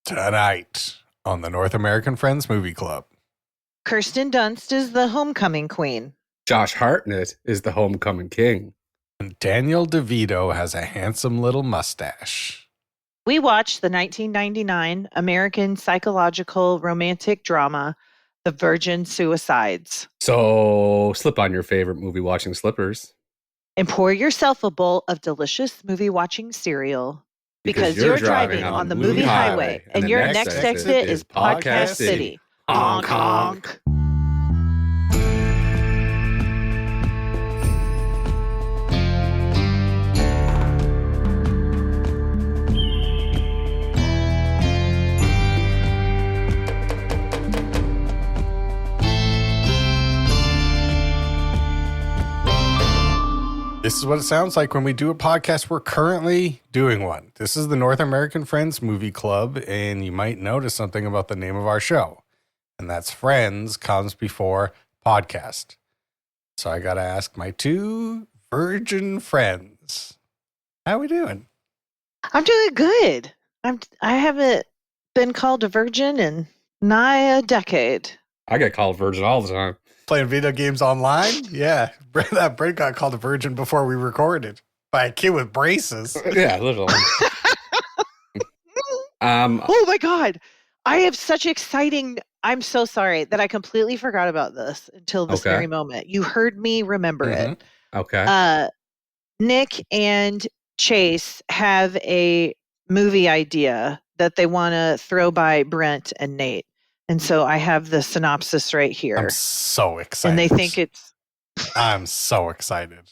Tonight on the North American Friends Movie Club. Kirsten Dunst is the homecoming queen. Josh Hartnett is the homecoming king. And Daniel DeVito has a handsome little mustache. We watched the 1999 American psychological romantic drama, The Virgin Suicides. So slip on your favorite movie watching slippers. And pour yourself a bowl of delicious movie watching cereal. Because you're driving on the movie highway, and your next exit is Podcast City. Honk, honk. This is what it sounds like when we do a podcast. We're currently doing one. This is the North American Friends Movie Club, and you might notice something about the name of our show. And that's Friends comes before podcast. So I got to ask my two virgin friends, how we doing? I'm doing good. I haven't been called a virgin in nigh a decade. I get called virgin all the time. Playing video games online? Yeah. That Brent got called a virgin before we recorded by a kid with braces. Yeah, literally. Oh my God. I have such exciting... I'm so sorry that I completely forgot about this until this very moment. You heard me remember it. Okay. Nick and Chase have a movie idea that they want to throw by Brent and Nate. And so I have the synopsis right here. I'm so excited. And they think it's... I'm so excited.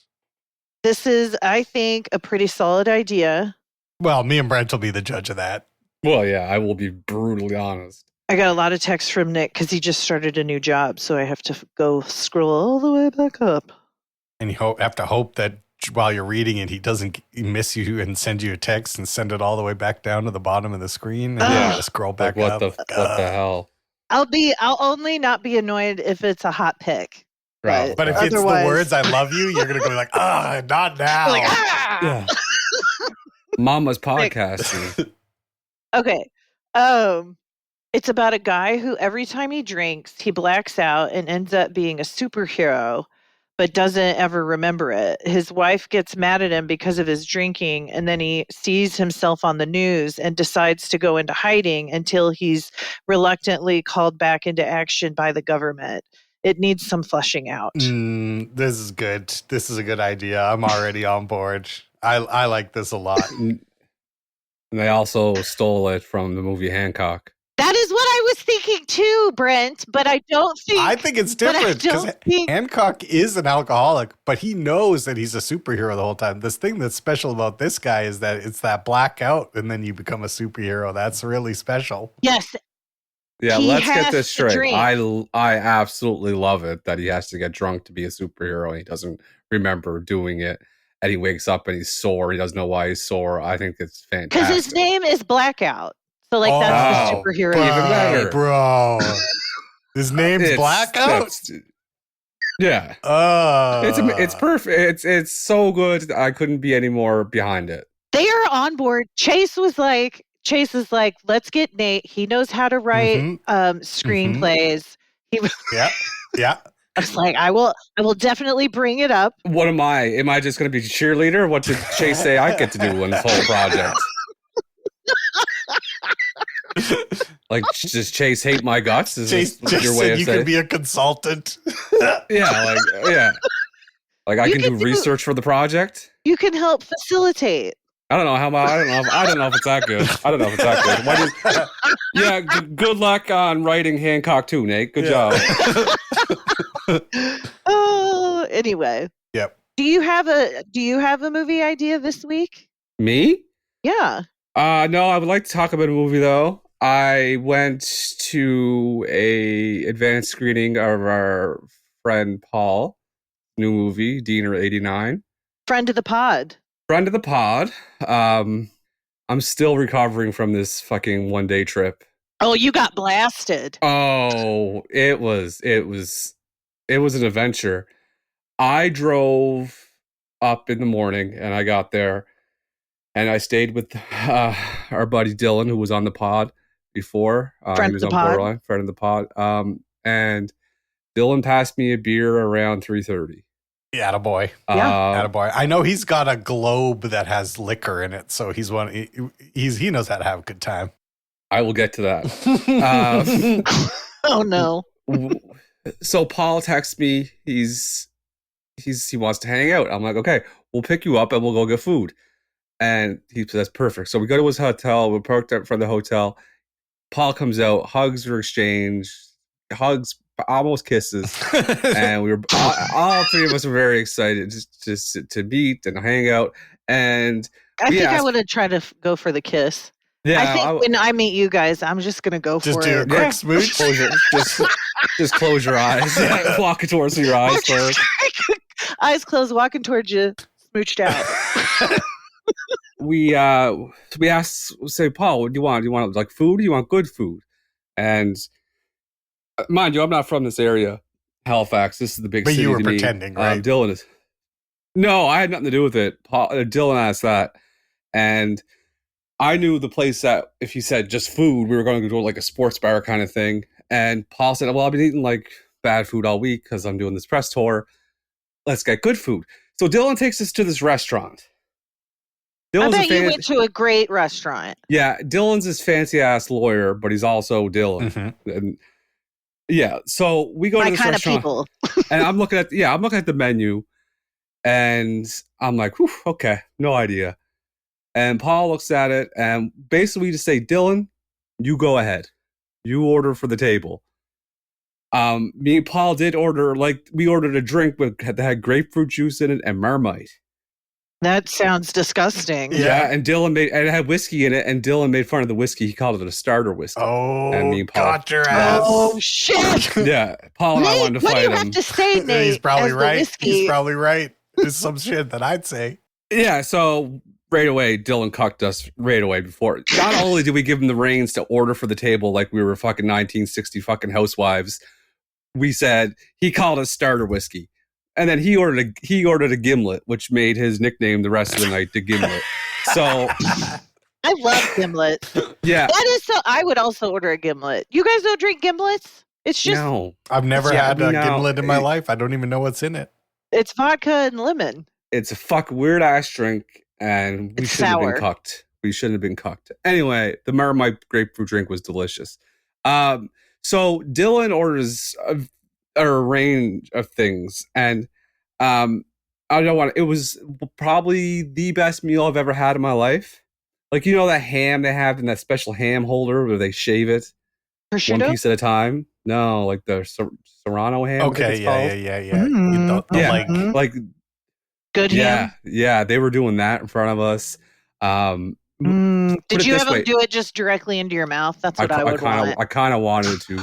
This is, I think, a pretty solid idea. Well, me and Brent will be the judge of that. Well, yeah, I will be brutally honest. I got a lot of texts from Nick because he just started a new job, so I have to go scroll all the way back up. And you have to hope that while you're reading it, he doesn't miss you and send you a text and send it all the way back down to the bottom of the screen and scroll back up. What the hell? I'll only not be annoyed if it's a hot pick. Right. But if it's the words "I love you," you're gonna go like, not now. Like, ah! Yeah. Mama's podcasting. Okay. It's about a guy who every time he drinks, he blacks out and ends up being a superhero, but doesn't ever remember it. His wife gets mad at him because of his drinking, and then he sees himself on the news and decides to go into hiding until he's reluctantly called back into action by the government. It needs some fleshing out. This is good. This is a good idea. I'm already on board. I like this a lot. And they also stole it from the movie Hancock. That is what I was thinking too, Brent, but I don't think... I think it's different because Hancock is an alcoholic, but he knows that he's a superhero the whole time. This thing that's special about this guy is that it's that blackout and then you become a superhero. That's really special. Yes. Yeah, let's get this straight. I absolutely love it that he has to get drunk to be a superhero and he doesn't remember doing it. And he wakes up and he's sore. He doesn't know why he's sore. I think it's fantastic. Because his name is Blackout. So, that's the superhero. Even better. Bro. His name's Blackout? Yeah. It's perfect. It's so good. I couldn't be any more behind it. They are on board. Chase is like, let's get Nate. He knows how to write screenplays. Yeah. I was like, I will definitely bring it up. What am I? Am I just going to be a cheerleader? What did Chase say I get to do in this whole project? Like, does Chase hate my guts? Is Chase your way said of you saying could be a consultant? Yeah. Like I can do research for the project. You can help facilitate. I don't know if it's that good. I don't know if it's that good. Good luck on writing Hancock too, Nate. Good job. Oh, anyway. Yep. Do you have a movie idea this week? Me? Yeah. No, I would like to talk about a movie though. I went to a advanced screening of our friend Paul new movie, Diener 89. Friend of the pod. I'm still recovering from this fucking one-day trip. Oh, you got blasted. Oh, it was an adventure. I drove up in the morning and I got there and I stayed with our buddy Dylan, who was on the pod. before. He was on borderline, friend of the pod. And Dylan passed me a beer around 3:30. Yeah, attaboy. Attaboy. I know he's got a globe that has liquor in it, so he knows how to have a good time. I will get to that. Oh no. So Paul texts me. He wants to hang out. I'm like, okay, we'll pick you up and we'll go get food. And he says, that's perfect. So we go to his hotel. We're parked up in front of the hotel. Paul comes out. Hugs were exchanged. Hugs, almost kisses. And we were all three of us were very excited just to meet and hang out. And I think I would have tried to go for the kiss. Yeah, I think when I meet you guys, I'm just gonna go for it. Just do a quick smooch. Just close your eyes. Walking towards your eyes first. Eyes closed, walking towards you, smooched out. We asked, say, Paul, what do you want? Do you want like food? Do you want good food? And mind you, I'm not from this area, Halifax. This is the big city. But you were pretending, right? Dylan is. No, I had nothing to do with it. Dylan asked that, and I knew the place that if he said just food, we were going to do like a sports bar kind of thing. And Paul said, well, I've been eating like bad food all week because I'm doing this press tour. Let's get good food. So Dylan takes us to this restaurant. Dylan's I bet you went to a great restaurant. Yeah, Dylan's this fancy ass lawyer, but he's also Dylan. Mm-hmm. And yeah, so we go to this restaurant. People. And I'm looking at the menu, and I'm like, whew, okay, no idea. And Paul looks at it, and basically we just say, Dylan, you go ahead. You order for the table. Me and Paul did order, we ordered a drink that had grapefruit juice in it and Marmite. That sounds disgusting. Yeah, and it had whiskey in it, and Dylan made fun of the whiskey. He called it a starter whiskey. Oh, and me and Paul, got your ass. Oh, shit. Yeah, Paul and I wanted to fight him. What do you have to say, Nate? He's probably right. He's probably right. There's some shit that I'd say. Yeah, so right away, Dylan cucked us right away before. Not only did we give him the reins to order for the table like we were fucking 1960 fucking housewives, we said he called us starter whiskey. And then he ordered a gimlet, which made his nickname the rest of the night, the Gimlet. So I love gimlets. Yeah. That is so I would also order a gimlet. You guys don't drink gimlets? It's just no. I've never had a gimlet in my life. I don't even know what's in it. It's vodka and lemon. It's a weird ass drink, and we shouldn't have been cucked. We shouldn't have been cucked. Anyway, the Marmite grapefruit drink was delicious. So Dylan orders a range of things, and it was probably the best meal I've ever had in my life. Like, you know that ham they have in that special ham holder where they shave it prosciutto? One piece at a time? No, like the Serrano ham. Okay, yeah. Mm-hmm. Like good ham. Yeah, they were doing that in front of us. Did you have them do it just directly into your mouth? That's what I would want. I kind of wanted to.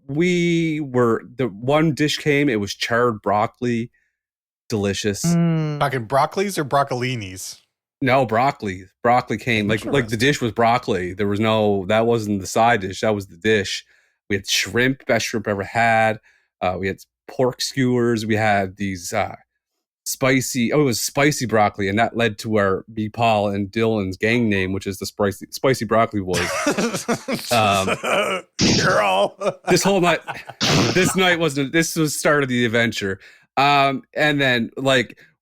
The one dish came, it was charred broccoli. Delicious. Talking broccolis or broccolinis? No, broccoli. Broccoli came. Like the dish was broccoli. That wasn't the side dish. That was the dish. We had shrimp, best shrimp ever had. We had pork skewers. We had these it was spicy broccoli, and that led to our Paul and Dylan's gang name, which is the spicy broccoli boys. Girl. This was start of the adventure. And then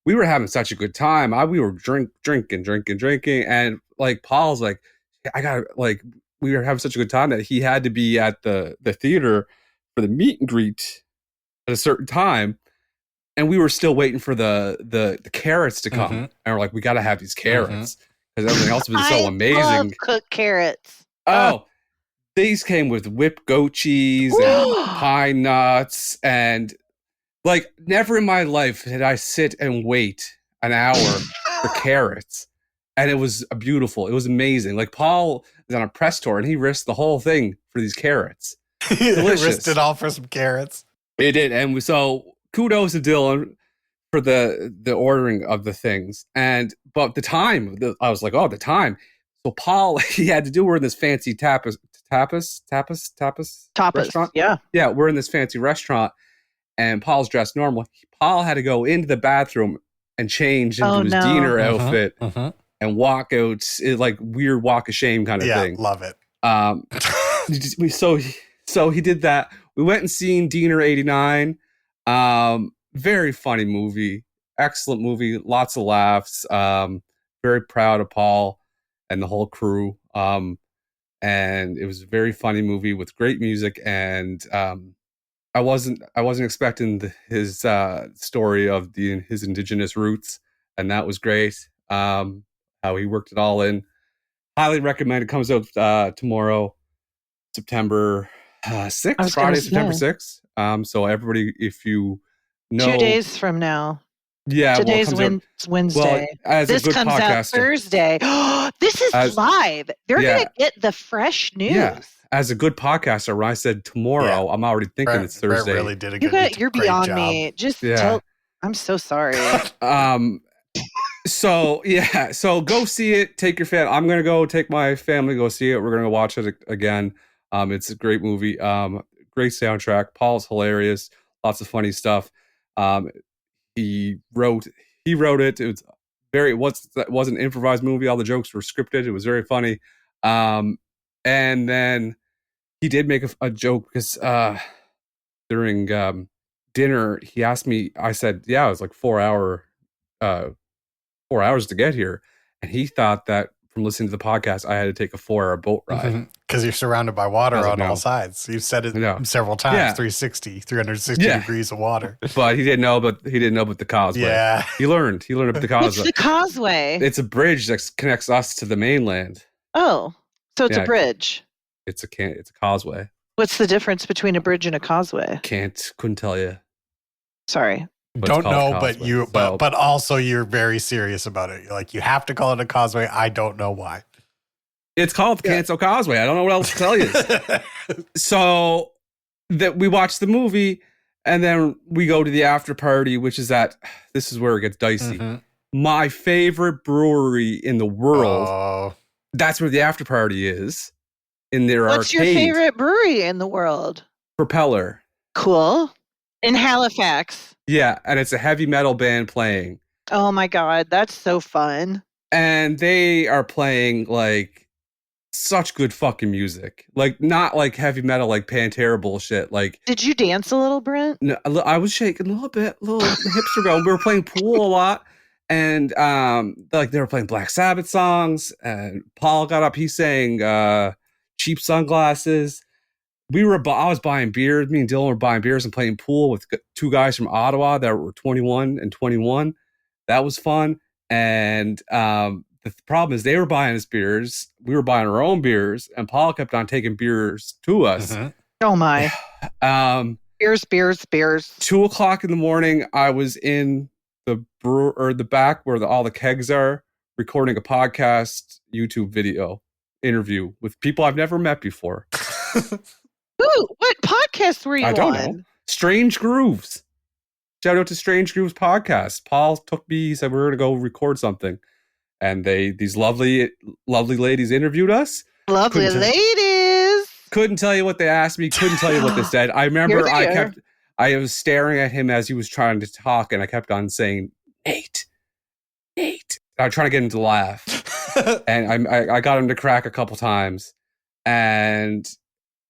we were having such a good time. We were drinking, and Paul's like, we were having such a good time that he had to be at the theater for the meet and greet at a certain time. And we were still waiting for the carrots to come. And we're like, we got to have these carrots because everything else was so amazing. I love cooked carrots. Oh, these came with whipped goat cheese and pine nuts. And never in my life did I sit and wait an hour for carrots. And it was beautiful. It was amazing. Paul is on a press tour and he risked the whole thing for these carrots. He risked it all for some carrots. It did. And so kudos to Dylan for the ordering of the things. But the time, I was like, the time. So Paul, he had to do, we're in this fancy tapas restaurant. Yeah, we're in this fancy restaurant, and Paul's dressed normal. Paul had to go into the bathroom and change into his Diener outfit and walk out, weird walk of shame kind of thing. Yeah, love it. So he did that. We went and seen Diener 89. Very funny movie. Excellent movie. Lots of laughs. Very proud of Paul and the whole crew. And it was a very funny movie with great music. And I wasn't expecting his story of his indigenous roots, and that was great. How he worked it all in. Highly recommend. It comes out tomorrow, September 6th, Friday, September 6th. So everybody, if you know, 2 days from now. Yeah, today's Wednesday. Well, this comes out Thursday. This is live. They're gonna get the fresh news. Yeah. As a good podcaster, when I said tomorrow, I'm already thinking it's Thursday. Really did a good You're beyond job. me. Just tell. I'm so sorry. So go see it. Take your family. I'm gonna go take my family go see it. We're gonna watch it again. It's a great movie. Great soundtrack. Paul's hilarious. Lots of funny stuff. He wrote it. It was an improvised movie. All the jokes were scripted. It was very funny. And then he did make a joke because during dinner he asked me. I said, "Yeah, it was like 4 hours to get here," and he thought that from listening to the podcast, I had to take a 4-hour boat ride because you're surrounded by water on all sides. You've said it several times. 360 degrees of water. But he didn't know about the causeway. Yeah, he learned about the causeway. What's the causeway? It's a bridge that connects us to the mainland. Oh, so it's a bridge. It's a causeway. What's the difference between a bridge and a causeway? Couldn't tell you. Sorry. Don't know, but also you're very serious about it. You're like, you have to call it a causeway. I don't know why. It's called the Canso Causeway. I don't know what else to tell you. So that we watch the movie and then we go to the after party, which is this is where it gets dicey. My favorite brewery in the world. That's where the after party is. In their arcade. What's your favorite brewery in the world? Propeller. Cool. In Halifax. Yeah, and it's a heavy metal band playing. Oh my God, that's so fun. And they are playing like such good fucking music. Like not like heavy metal, like Pantera bullshit. Like, did you dance a little, Brent? No, I was shaking a little bit. The hips were going. We were playing pool a lot. And like they were playing Black Sabbath songs. And Paul got up, he sang Cheap Sunglasses. I was buying beers. Me and Dylan were buying beers and playing pool with 2 guys from Ottawa that were 21 and 21. That was fun. And the problem is they were buying us beers. We were buying our own beers. And Paul kept on taking beers to us. Oh, my. Beers. 2:00 in the morning, I was in the back where all the kegs are, recording a podcast, YouTube video interview with people I've never met before. Ooh, what podcast were you on? I don't know. Strange Grooves. Shout out to Strange Grooves podcast. Paul took me, he said we're going to go record something. And these lovely ladies interviewed us. Lovely ladies. Couldn't tell you what they asked me. Couldn't tell you what they said. I remember I was staring at him as he was trying to talk, and I kept on saying, Nate. I was trying to get him to laugh. And I got him to crack a couple times. And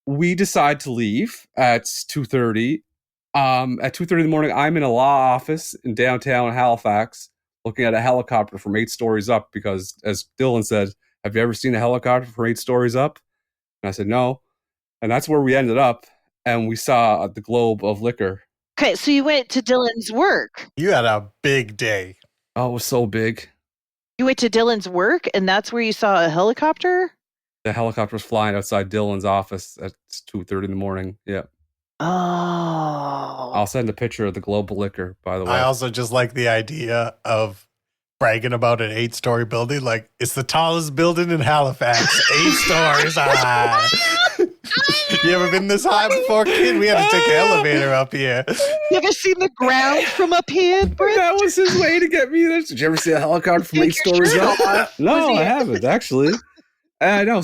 we decide to leave at 2:30. At 2:30 in the morning, I'm in a law office in downtown Halifax, looking at a helicopter from 8 stories up because, as Dylan said, have you ever seen a helicopter from 8 stories up? And I said, no. And that's where we ended up. And we saw the globe of liquor. Okay, so you went to Dylan's work. You had a big day. Oh, it was so big. You went to Dylan's work, and that's where you saw a helicopter? The helicopter was flying outside Dylan's office at 2:30 in the morning. Yeah. Oh. I'll send a picture of the globe of liquor, by the way. I also just like the idea of bragging about an 8-story building. Like, it's the tallest building in Halifax. 8 stories high. You ever been this high before, kid? We had to take an elevator up here. You ever seen the ground from up here, Brent? That was his way to get me there. Did you ever see a helicopter from 8 stories up? No, I haven't, actually. No,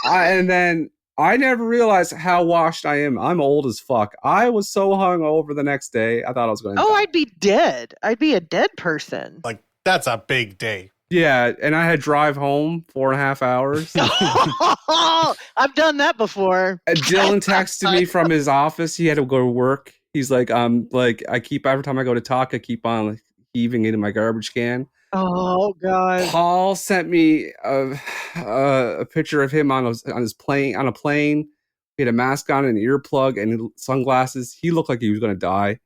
and then I never realized how washed I am. I'm old as fuck. I was so hungover the next day. I thought I was going to die. I'd be dead. I'd be a dead person. Like, that's a big day. Yeah, and I had drive home 4.5 hours. I've done that before. Dylan texted me from his office. He had to go to work. He's like, I keep every time I go to talk, I keep on heaving into my garbage can. Oh God! Paul sent me a picture of him on a plane. He had a mask on, an earplug, and sunglasses. He looked like he was going to die.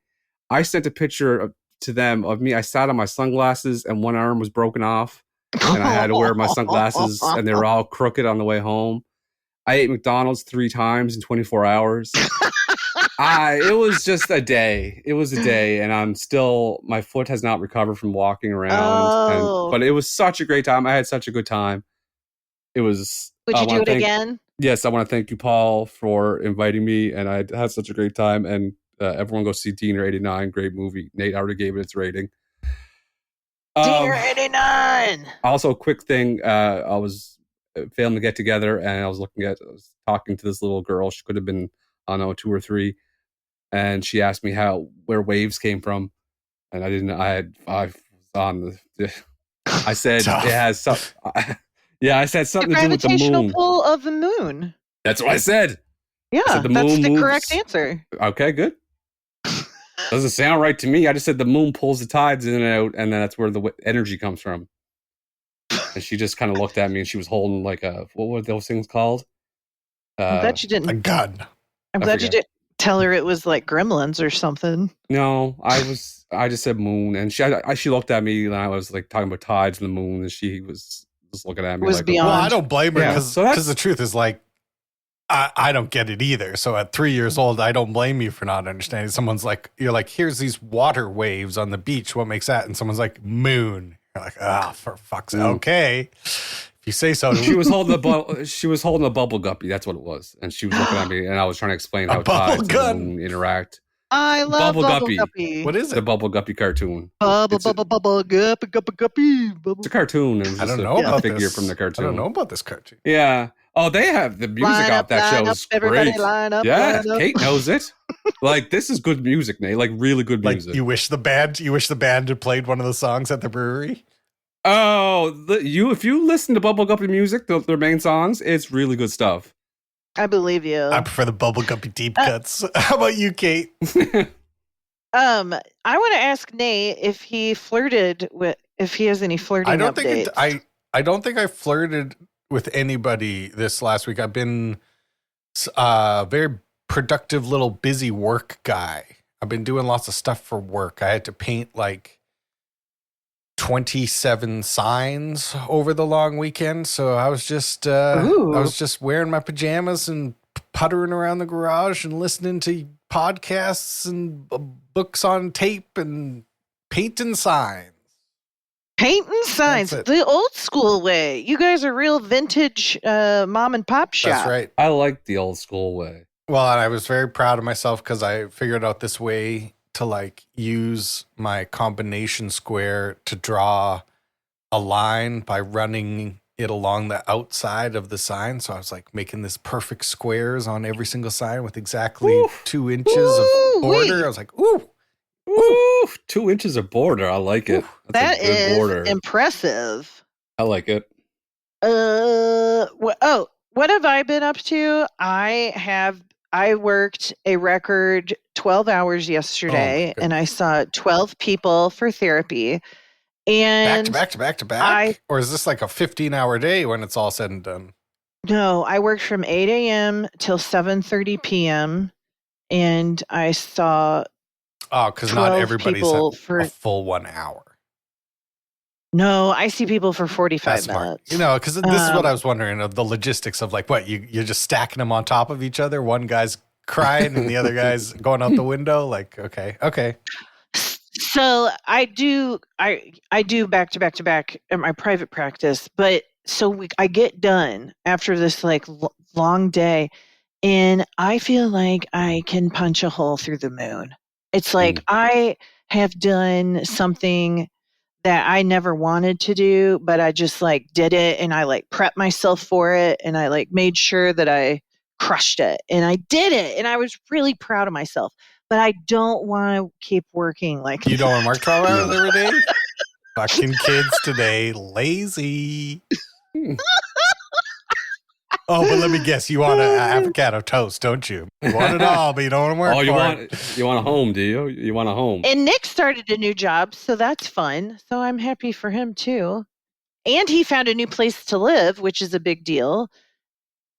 I sent a picture to them of me. I sat on my sunglasses, and one arm was broken off, and I had to wear my sunglasses, and they were all crooked on the way home. I ate McDonald's 3 times in 24 hours. It was just a day. It was a day, and my foot has not recovered from walking around. But it was such a great time. I had such a good time. It was. Would you do it again? Yes, I want to thank you, Paul, for inviting me, and I had such a great time. And everyone go see Diener 89. Great movie. Nate already gave it its rating. Diener 89. Also, a quick thing. I was failing to get together, and I was talking to this little girl. She could have been, I don't know, 2 or 3. And she asked me where waves came from. And I said, Tough. It has some. Yeah, I said something to do with the moon. The gravitational pull of the moon. That's what I said. Yeah, I said that's the correct answer. Okay, good. Doesn't sound right to me. I just said the moon pulls the tides in and out, and then that's where the energy comes from. And she just kind of looked at me, and she was holding what were those things called? I'm glad you didn't. A gun. I'm glad you didn't tell her it was like Gremlins or something. No, I just said moon, and she looked at me, and I was like talking about tides and the moon, and she was just looking at me. Was like, beyond. Well, I don't blame her because Yeah, the truth is like, I don't get it either. So at 3 years old, I don't blame you for not understanding. Someone's like, you're like, here's these water waves on the beach. What makes that? And someone's like, moon. You're like, for fuck's sake. Okay. If you say so. She was holding a bubble guppy. That's what it was. And she was looking at me, and I was trying to explain how tides and the moon interact. I love Bubble Guppy. What is it? The Bubble Guppy cartoon. Bubble Guppy. It's a cartoon. And I don't know about figure this. from the cartoon. I don't know about this cartoon. Yeah. Oh, they have the music off that show is great. Yeah, Kate knows it. Like, this is good music, Nate. Like, really good music. Like, you wish the band had played one of the songs at the brewery? Oh, if you listen to Bubble Guppy music, their main songs, it's really good stuff. I believe you. I prefer the Bubble Guppy deep cuts. How about you, Kate? I want to ask Nate if he has any flirting updates. I don't think I flirted with anybody this last week. I've been a very productive little busy work guy. I've been doing lots of stuff for work. I had to paint like 27 signs over the long weekend. So I was just wearing my pajamas and puttering around the garage and listening to podcasts and books on tape and painting signs. Painting signs, the old school way. You guys are real vintage mom and pop shop. That's right. I like the old school way. Well, and I was very proud of myself because I figured out this way to like use my combination square to draw a line by running it along the outside of the sign. So I was like making this perfect squares on every single sign with exactly 2 inches of border. I was like, ooh. 2 inches of border. I like it. That is border. Impressive. I like it. What have I been up to? I worked a record 12 hours yesterday, and I saw 12 people for therapy. And back to back? Or is this like a 15-hour day when it's all said and done? No, I worked from 8 a.m. till 7:30 p.m. and I saw because not everybody's for a full 1 hour. No, I see people for 45 minutes. You know, because this is what I was wondering of the logistics of like, what, you're just stacking them on top of each other? One guy's crying and the other guy's going out the window? Like, okay. So I do back to back at my private practice, but I get done after this like long day, and I feel like I can punch a hole through the moon. It's like I have done something that I never wanted to do, but I just like did it, and I like prepped myself for it, and I like made sure that I crushed it, and I did it, and I was really proud of myself. But I don't want to keep working like you don't want to work 12 hours every day. Fucking kids today, lazy. Oh, but let me guess, you want an avocado toast, don't you? You want it all, but you don't want to work for it. You want a home, do you? You want a home. And Nick started a new job, so that's fun. So I'm happy for him, too. And he found a new place to live, which is a big deal.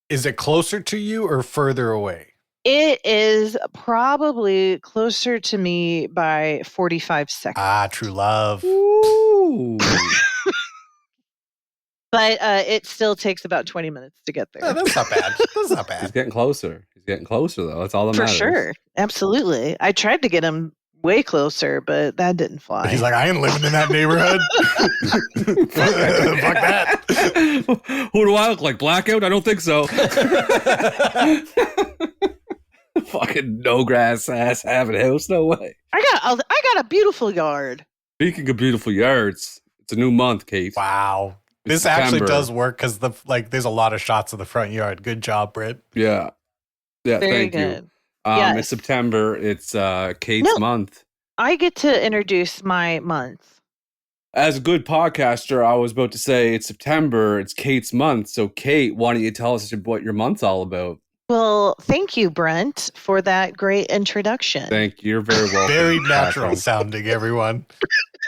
Is it closer to you or further away? It is probably closer to me by 45 seconds. Ah, true love. Ooh. But it still takes about 20 minutes to get there. Oh, that's not bad. That's not bad. He's getting closer. He's getting closer, though. That's all that matters. For sure. Absolutely. I tried to get him way closer, but that didn't fly. He's like, I ain't living in that neighborhood. Fuck that. Who do I look like? Blackout? I don't think so. Fucking no grass ass having house. No way. I got a beautiful yard. Speaking of beautiful yards, it's a new month, Kate. Wow. This actually does work because there's a lot of shots of the front yard. Good job, Britt. Yeah. Yeah, Very thank good. you. Yes. It's September. It's Kate's month. I get to introduce my month. As a good podcaster, I was about to say it's September. It's Kate's month. So, Kate, why don't you tell us what your month's all about? Well, thank you, Brent, for that great introduction. Thank you. You're very welcome. Very natural sounding, everyone.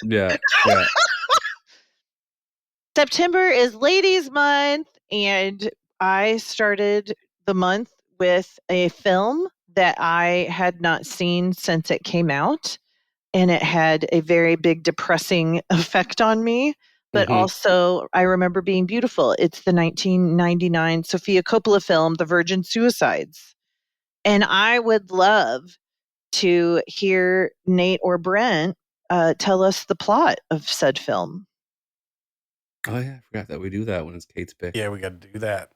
Yeah. September is Ladies' Month, and I started the month with a film that I had not seen since it came out, and it had a very big depressing effect on me, but also I remember being beautiful. It's the 1999 Sofia Coppola film, The Virgin Suicides, and I would love to hear Nate or Brent tell us the plot of said film. Oh, yeah. I forgot that we do that when it's Kate's pick. Yeah, we got to do that.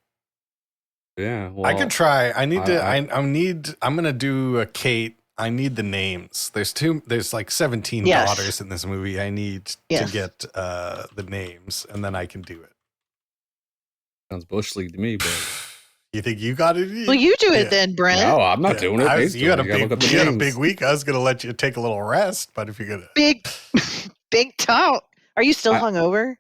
Yeah. Well, I could try. I'm going to do a Kate. I need the names. There's like 17 daughters in this movie. I need to get the names, and then I can do it. Sounds Bush League to me, but you think you got it? Well, you do it then, Brent. No, I'm not doing it. You had a big week. I was going to let you take a little rest, but if you're going to big talk. Are you still hungover?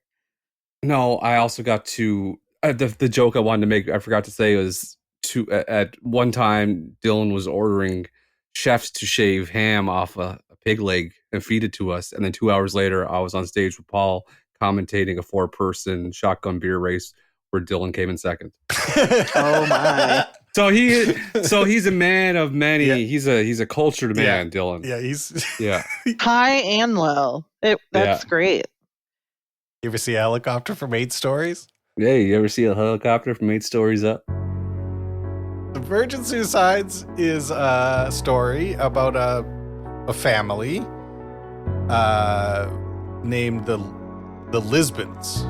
No, I also got to the joke I wanted to make. I forgot to say was at one time Dylan was ordering chefs to shave ham off a pig leg and feed it to us, and then 2 hours later, I was on stage with Paul commentating a 4-person shotgun beer race where Dylan came in second. Oh my! So he's a man of many. Yeah. He's a cultured man, Dylan. Yeah, he's high and low. That's great. You ever see a helicopter from 8 Stories? Yeah, you ever see a helicopter from 8 Stories Up? The Virgin Suicides is a story about a family named the Lisbons.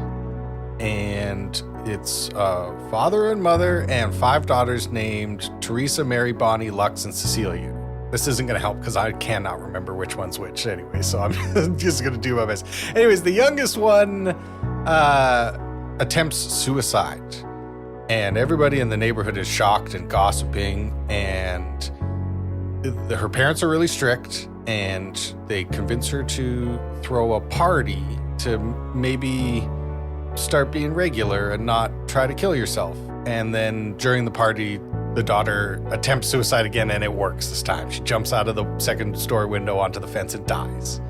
And it's father and mother and 5 daughters named Teresa, Mary, Bonnie, Lux, and Cecilia. This isn't going to help because I cannot remember which one's which anyway, so I'm just going to do my best. Anyways, the youngest one attempts suicide, and everybody in the neighborhood is shocked and gossiping, and her parents are really strict, and they convince her to throw a party to maybe start being regular and not try to kill yourself. And then during the party, the daughter attempts suicide again, and it works this time. She jumps out of the second story window onto the fence and dies.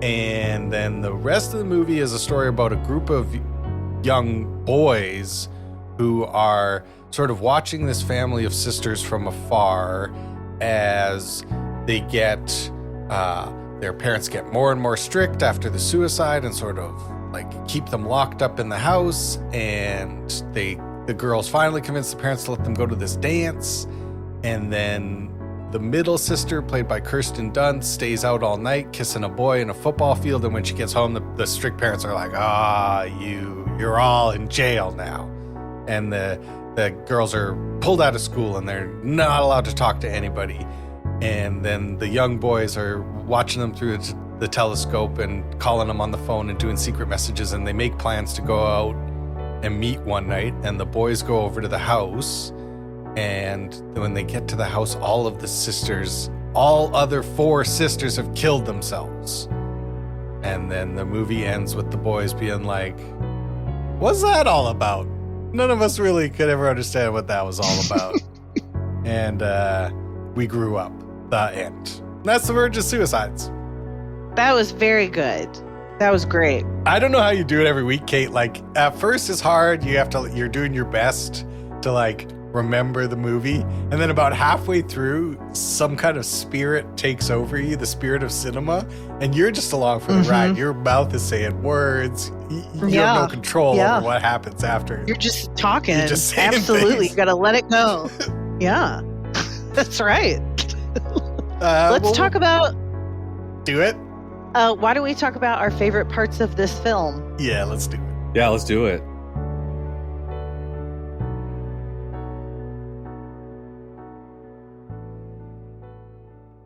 And then the rest of the movie is a story about a group of young boys who are sort of watching this family of sisters from afar as they get, their parents get more and more strict after the suicide and sort of like keep them locked up in the house, and the girls finally convince the parents to let them go to this dance, and then the middle sister, played by Kirsten Dunst, stays out all night kissing a boy in a football field, and when she gets home, the strict parents are like, you're all in jail now, and the girls are pulled out of school and they're not allowed to talk to anybody, and then the young boys are watching them through the telescope and calling them on the phone and doing secret messages, and they make plans to go out and meet one night, and the boys go over to the house, and when they get to the house, all other 4 sisters have killed themselves. And then the movie ends with the boys being like, what's that all about? None of us really could ever understand what that was all about. And we grew up. The end. That's the Virgin Suicides. That was very good. That was great. I don't know how you do it every week, Kate. Like, at first it's hard. You're doing your best to like remember the movie. And then about halfway through, some kind of spirit takes over you, the spirit of cinema. And you're just along for the ride. Your mouth is saying words. You have no control over what happens after. You're just talking. You're just saying Absolutely. things. You got to let it go. Yeah. That's right. Let's talk about... Do it? Why don't we talk about our favorite parts of this film? Yeah, let's do it. Yeah, let's do it.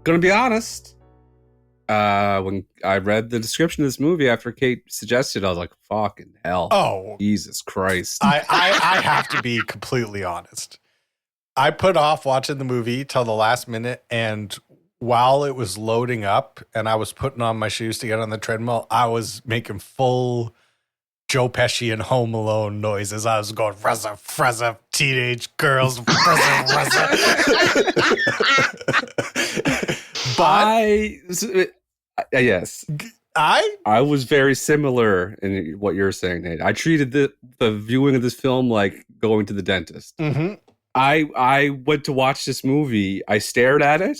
Gonna be honest. When I read the description of this movie after Kate suggested, I was like, fucking hell. Oh. Jesus Christ. I have to be completely honest. I put off watching the movie till the last minute, and while it was loading up and I was putting on my shoes to get on the treadmill, I was making full Joe Pesci and Home Alone noises. I was going, Frezza, Frezza, teenage girls, Frezza, Frezza. But yes. I was very similar in what you're saying, Nate. I treated the viewing of this film like going to the dentist. Mm-hmm. I went to watch this movie. I stared at it,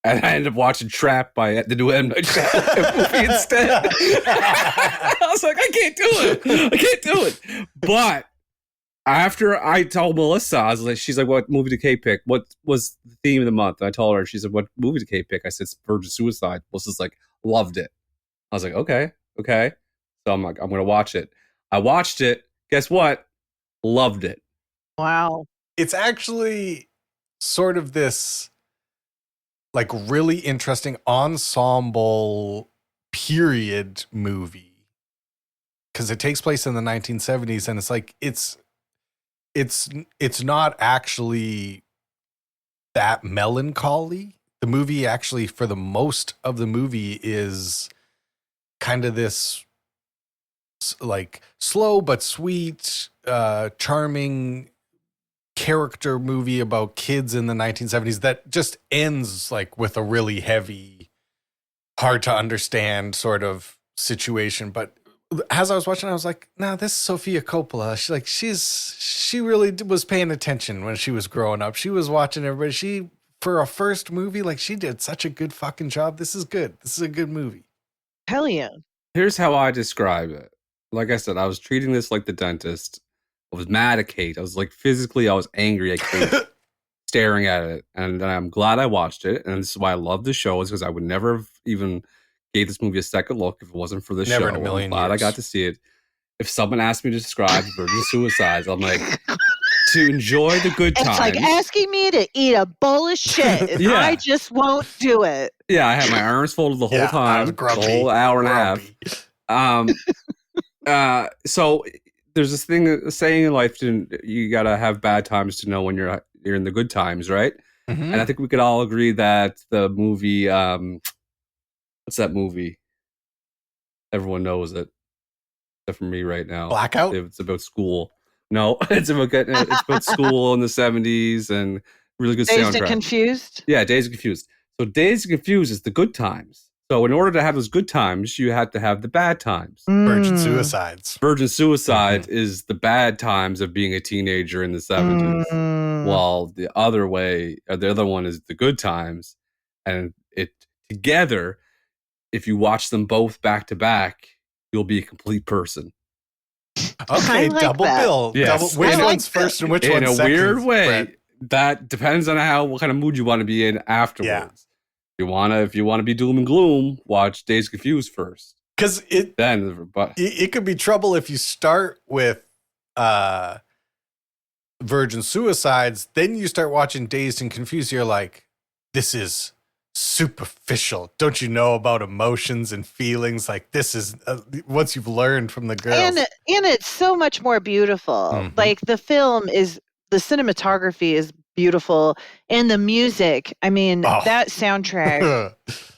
and I ended up watching Trap by the new M. Night Shyamalan movie instead. I was like, I can't do it. But after I told Melissa, I was like, she's like, what movie did Kate pick? What was the theme of the month? And I told her, she said, what movie did Kate pick? I said, Virgin Suicide. Melissa's like, loved it. I was like, okay. So I'm like, I'm going to watch it. I watched it. Guess what? Loved it. Wow. It's actually sort of this like really interesting ensemble period movie, because it takes place in the 1970s, and it's like it's not actually that melancholy. The movie actually, for the most of the movie, is kind of this like slow but sweet, charming character movie about kids in the 1970s that just ends like with a really heavy, hard to understand sort of situation. But as I was watching, I was like, nah, this is Sofia Coppola. She really was paying attention when she was growing up. She was watching everybody. For a first movie, like, she did such a good fucking job. This is good. This is a good movie. Hell yeah. Here's how I describe it. Like I said, I was treating this like the dentist. I was mad at Kate. I was like, physically, I was angry at Kate, staring at it. And I'm glad I watched it. And this is why I love the show, is because I would never have even gave this movie a second look if it wasn't for the show. Never in a million I'm glad years. I got to see it. If someone asked me to describe Virgin Suicides, I'm like, to enjoy the good times. It's like asking me to eat a bowl of shit, and I just won't do it. Yeah, I had my arms folded the whole time, the whole hour and a half. So there's this saying in life: you gotta have bad times to know when you're in the good times, right? Mm-hmm. And I think we could all agree that the movie, what's that movie? Everyone knows it, except for me right now. Blackout. It's about school. No, it's about school in the 70s and really good soundtrack. Dazed and Confused? Yeah, Dazed and Confused. So Dazed and Confused is the good times. So in order to have those good times, you had to have the bad times. Virgin Suicides. Virgin Suicide is the bad times of being a teenager in the 70s. While the other one is the good times. And it together, if you watch them both back to back, you'll be a complete person. Okay, like double that. bill. Yes. Which one's first and which one's second? In a weird way, Brett? that depends on what kind of mood you want to be in afterwards. Yeah. If you want to be doom and gloom, watch Dazed and Confused first. Because it could be trouble if you start with Virgin Suicides, then you start watching Dazed and Confused. You're like, this is superficial. Don't you know about emotions and feelings? Like, this is once you've learned from the girls, and it's so much more beautiful. Mm-hmm. Like, the cinematography is beautiful, and the music, I mean, that soundtrack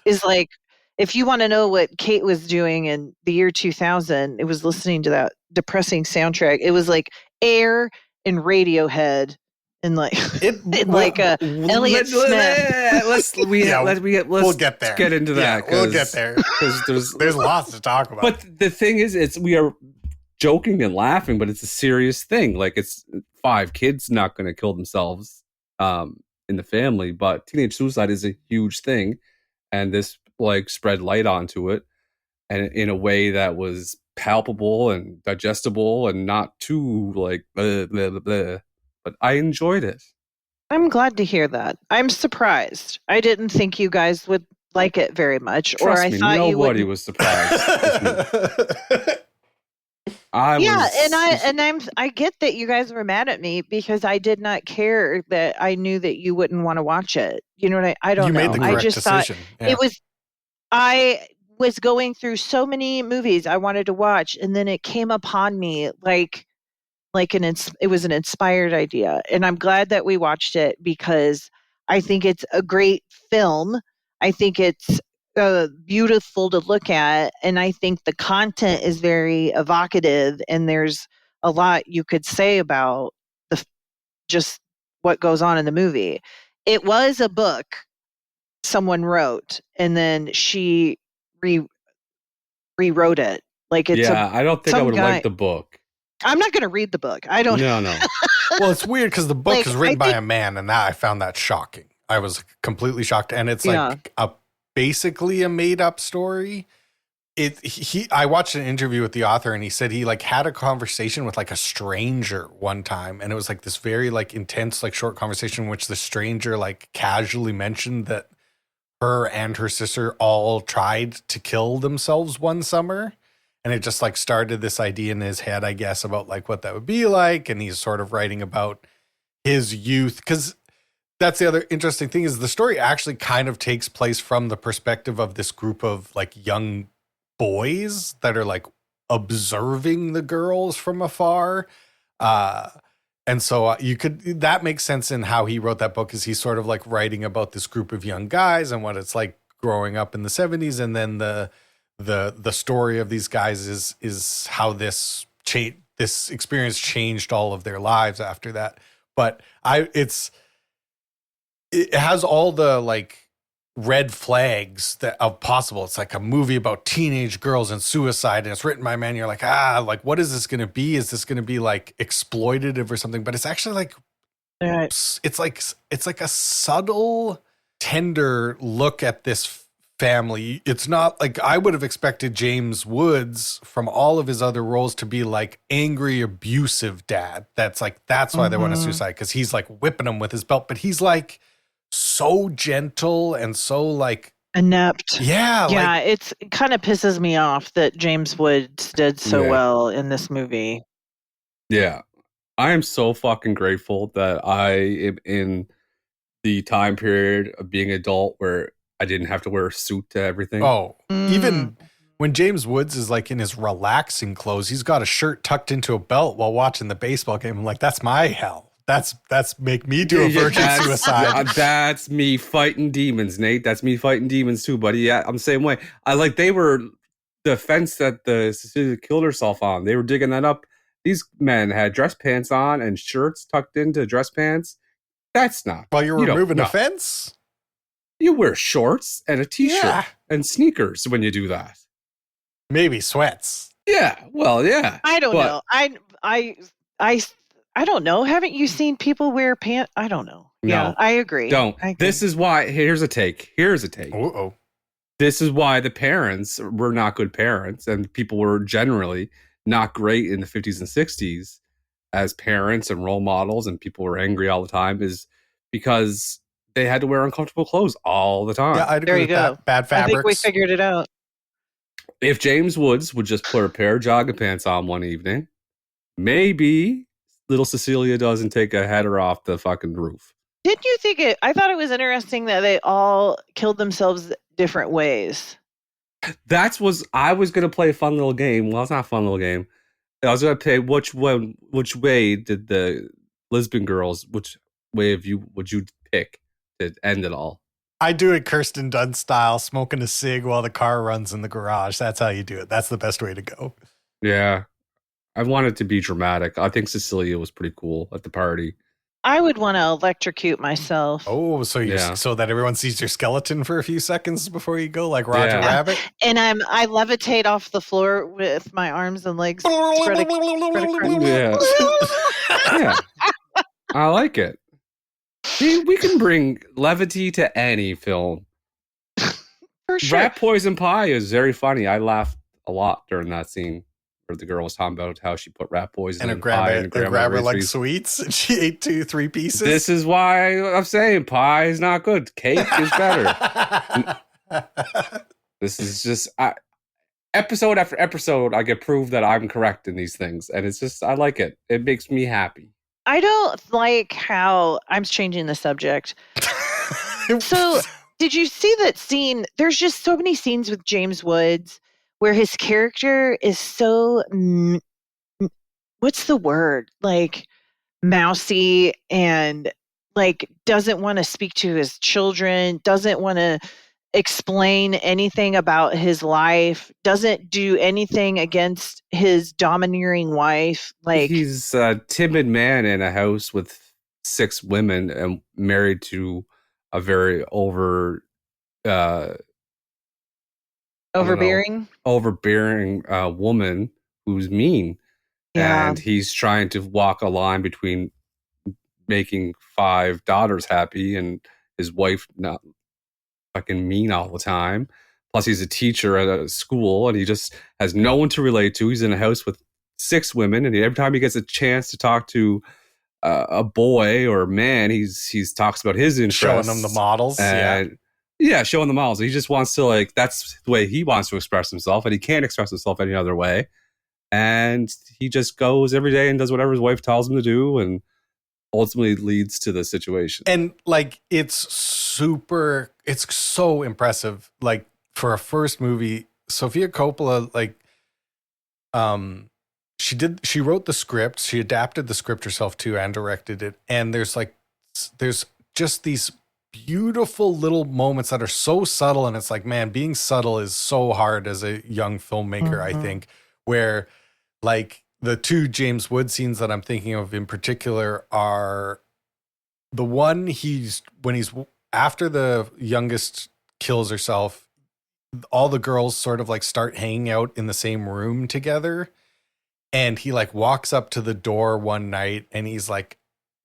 is like, if you want to know what Kate was doing in the year 2000, it was listening to that depressing soundtrack. It was like Air and Radiohead and like Elliott Smith. We'll get there. Get into that. We'll get there because there's lots to talk about. But the thing is, we are joking and laughing, but it's a serious thing. Like, it's 5 kids not going to kill themselves in the family, but teenage suicide is a huge thing, and this like spread light onto it, and in a way that was palpable and digestible and not too like blah, blah, blah, blah. But I enjoyed it. I'm glad to hear that. I'm surprised. I didn't think you guys would like it very much. Trust or I me, thought nobody was surprised. I get that you guys were mad at me because I did not care that I knew that you wouldn't want to watch it. You know what I don't know. You made the correct I just decision. Thought it was. I was going through so many movies I wanted to watch, and then it came upon me it was an inspired idea, and I'm glad that we watched it because I think it's a great film. I think it's beautiful to look at, and I think the content is very evocative, and there's a lot you could say about just what goes on in the movie. It was a book someone wrote, and then she rewrote it. Like it's I don't think I would like the book. I'm not going to read the book. I don't. No. Well, it's weird because the book is written by a man, and I found that shocking. I was completely shocked, and it's basically a made up story. I watched an interview with the author, and he said he like had a conversation with like a stranger one time, and it was like this very like intense like short conversation in which the stranger like casually mentioned that her and her sister all tried to kill themselves one summer. And it just like started this idea in his head, I guess, about like what that would be like. And he's sort of writing about his youth. Because that's the other interesting thing is the story actually kind of takes place from the perspective of this group of like young boys that are like observing the girls from afar. And so that makes sense in how he wrote that book, is he's sort of like writing about this group of young guys and what it's like growing up in the 70s. And then the story of these guys is how this experience changed all of their lives after that. But it has all the like red flags that of possible. It's like a movie about teenage girls and suicide, and it's written by a man. You're like, like what is this going to be? Is this going to be like exploitative or something? But it's actually like, it's like a subtle, tender look at this family. It's not like I would have expected James Woods from all of his other roles to be like angry, abusive dad. That's why they want to suicide, because he's like whipping them with his belt, but he's like so gentle and so like inept. Yeah. It kind of pisses me off that James Woods did so well in this movie. Yeah. I am so fucking grateful that I am in the time period of being adult where I didn't have to wear a suit to everything. Even when James Woods is like in his relaxing clothes, he's got a shirt tucked into a belt while watching the baseball game. I'm like, that's my hell. That's make me do a virgin suicide. That's me fighting demons, Nate. That's me fighting demons too, buddy. Yeah, I'm the same way. They were the fence that the Cecilia killed herself on. They were digging that up. These men had dress pants on and shirts tucked into dress pants. That's not. While you're removing a fence? You wear shorts and a t-shirt and sneakers when you do that. Maybe sweats. Yeah. Well, yeah. I don't know. I don't know. Haven't you seen people wear pants? I don't know. No, yeah, I agree. Don't. This is why. Here's a take. Uh-oh. This is why the parents were not good parents, and people were generally not great in the 50s and 60s as parents and role models, and people were angry all the time, is because they had to wear uncomfortable clothes all the time. Yeah, I'd agree with that. Bad fabrics. I think we figured it out. If James Woods would just put a pair of jogging pants on one evening, maybe little Cecilia doesn't take a header off the fucking roof. Didn't you think I thought it was interesting that they all killed themselves different ways. I was going to play a fun little game. Well, it's not a fun little game. I was going to play which way did the Lisbon girls, which way would you pick to end it all? I do it Kirsten Dunst style, smoking a cig while the car runs in the garage. That's how you do it. That's the best way to go. Yeah. I want it to be dramatic. I think Cecilia was pretty cool at the party. I would want to electrocute myself. Oh, so that everyone sees your skeleton for a few seconds before you go, like Roger Rabbit. And I levitate off the floor with my arms and legs spread across. Yeah. I like it. See, we can bring levity to any film. For sure. Rat poison pie is very funny. I laughed a lot during that scene where the girl was talking about how she put rat poison in pie and grab her like sweets, and she ate 2-3 pieces. This is why I'm saying pie is not good. Cake is better. This is just episode after episode, I get proved that I'm correct in these things, and it's just I like it. It makes me happy. I don't like how I'm changing the subject. So, did you see that scene? There's just so many scenes with James Woods where his character is so, what's the word? Like mousy and like doesn't want to speak to his children, doesn't want to explain anything about his life, doesn't do anything against his domineering wife. Like he's a timid man in a house with 6 women and married to a very overbearing woman who's mean. Yeah. And he's trying to walk a line between making 5 daughters happy and his wife not fucking mean all the time. Plus he's a teacher at a school and he just has no one to relate to. He's in a house with 6 women, and every time he gets a chance to talk to a boy or a man, he's talks about his interests, showing them the models, showing the models. He just wants to that's the way he wants to express himself, and he can't express himself any other way. And he just goes every day and does whatever his wife tells him to do, and ultimately leads to the situation. And it's so impressive. Like for a first movie, Sofia Coppola, she wrote the script, she adapted the script herself too, and directed it. And there's just these beautiful little moments that are so subtle. And it's like, man, being subtle is so hard as a young filmmaker, I think, where the 2 James Wood scenes that I'm thinking of in particular are the one when he's after the youngest kills herself, all the girls sort of start hanging out in the same room together. And he walks up to the door one night and he's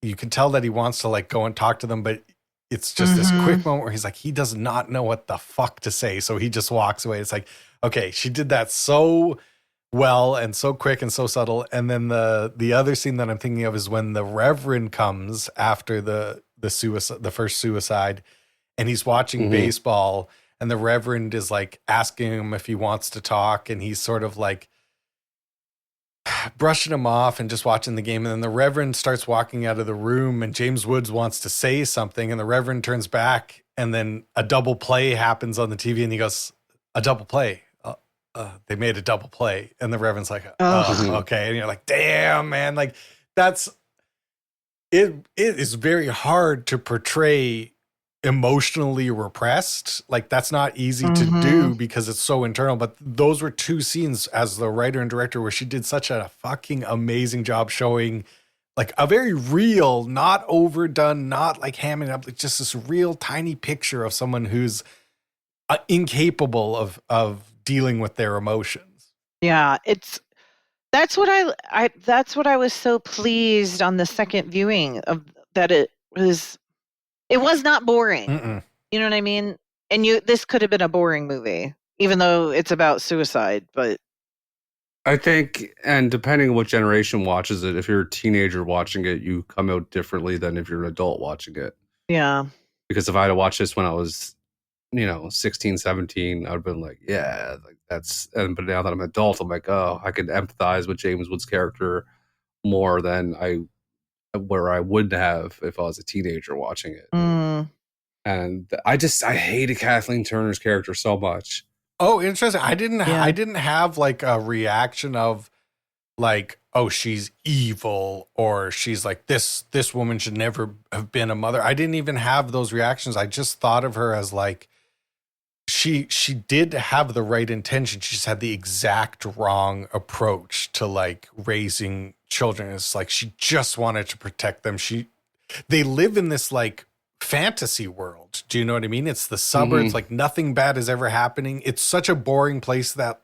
you can tell that he wants to go and talk to them, but it's just this quick moment where he's he does not know what the fuck to say. So he just walks away. It's okay, she did that so well and so quick and so subtle. And then the other scene that I'm thinking of is when the Reverend comes after the first suicide, and he's watching baseball, and the Reverend is asking him if he wants to talk, and he's sort of brushing him off and just watching the game. And then the Reverend starts walking out of the room, and James Woods wants to say something, and the Reverend turns back, and then a double play happens on the TV, and he goes, "A double play. They made a double play." And the Reverend's okay. And you're like, damn, man. That's it is very hard to portray emotionally repressed. That's not easy to do because it's so internal. But those were 2 scenes as the writer and director where she did such a fucking amazing job showing a very real, not overdone, not hamming up, just this real tiny picture of someone who's incapable of dealing with their emotions. Yeah, that's what I was so pleased on the second viewing of, that it was not boring. You know what I mean? And this could have been a boring movie, even though it's about suicide, but I think, and depending on what generation watches it, if you're a teenager watching it, you come out differently than if you're an adult watching it. Yeah. Because if I had watched this when I was 16, 17, I would have been but now that I'm an adult, I'm I could empathize with James Woods' character more than I would have if I was a teenager watching it. And I hated Kathleen Turner's character so much. Oh, interesting. I didn't have a reaction of like, oh, she's evil, or she's like, this woman should never have been a mother. I didn't even have those reactions. I just thought of her as like, she did have the right intention. She just had the exact wrong approach to like raising children. It's like she just wanted to protect them. They live in this like fantasy world. Do you know what I mean? It's the suburbs. Like nothing bad is ever happening. It's such a boring place that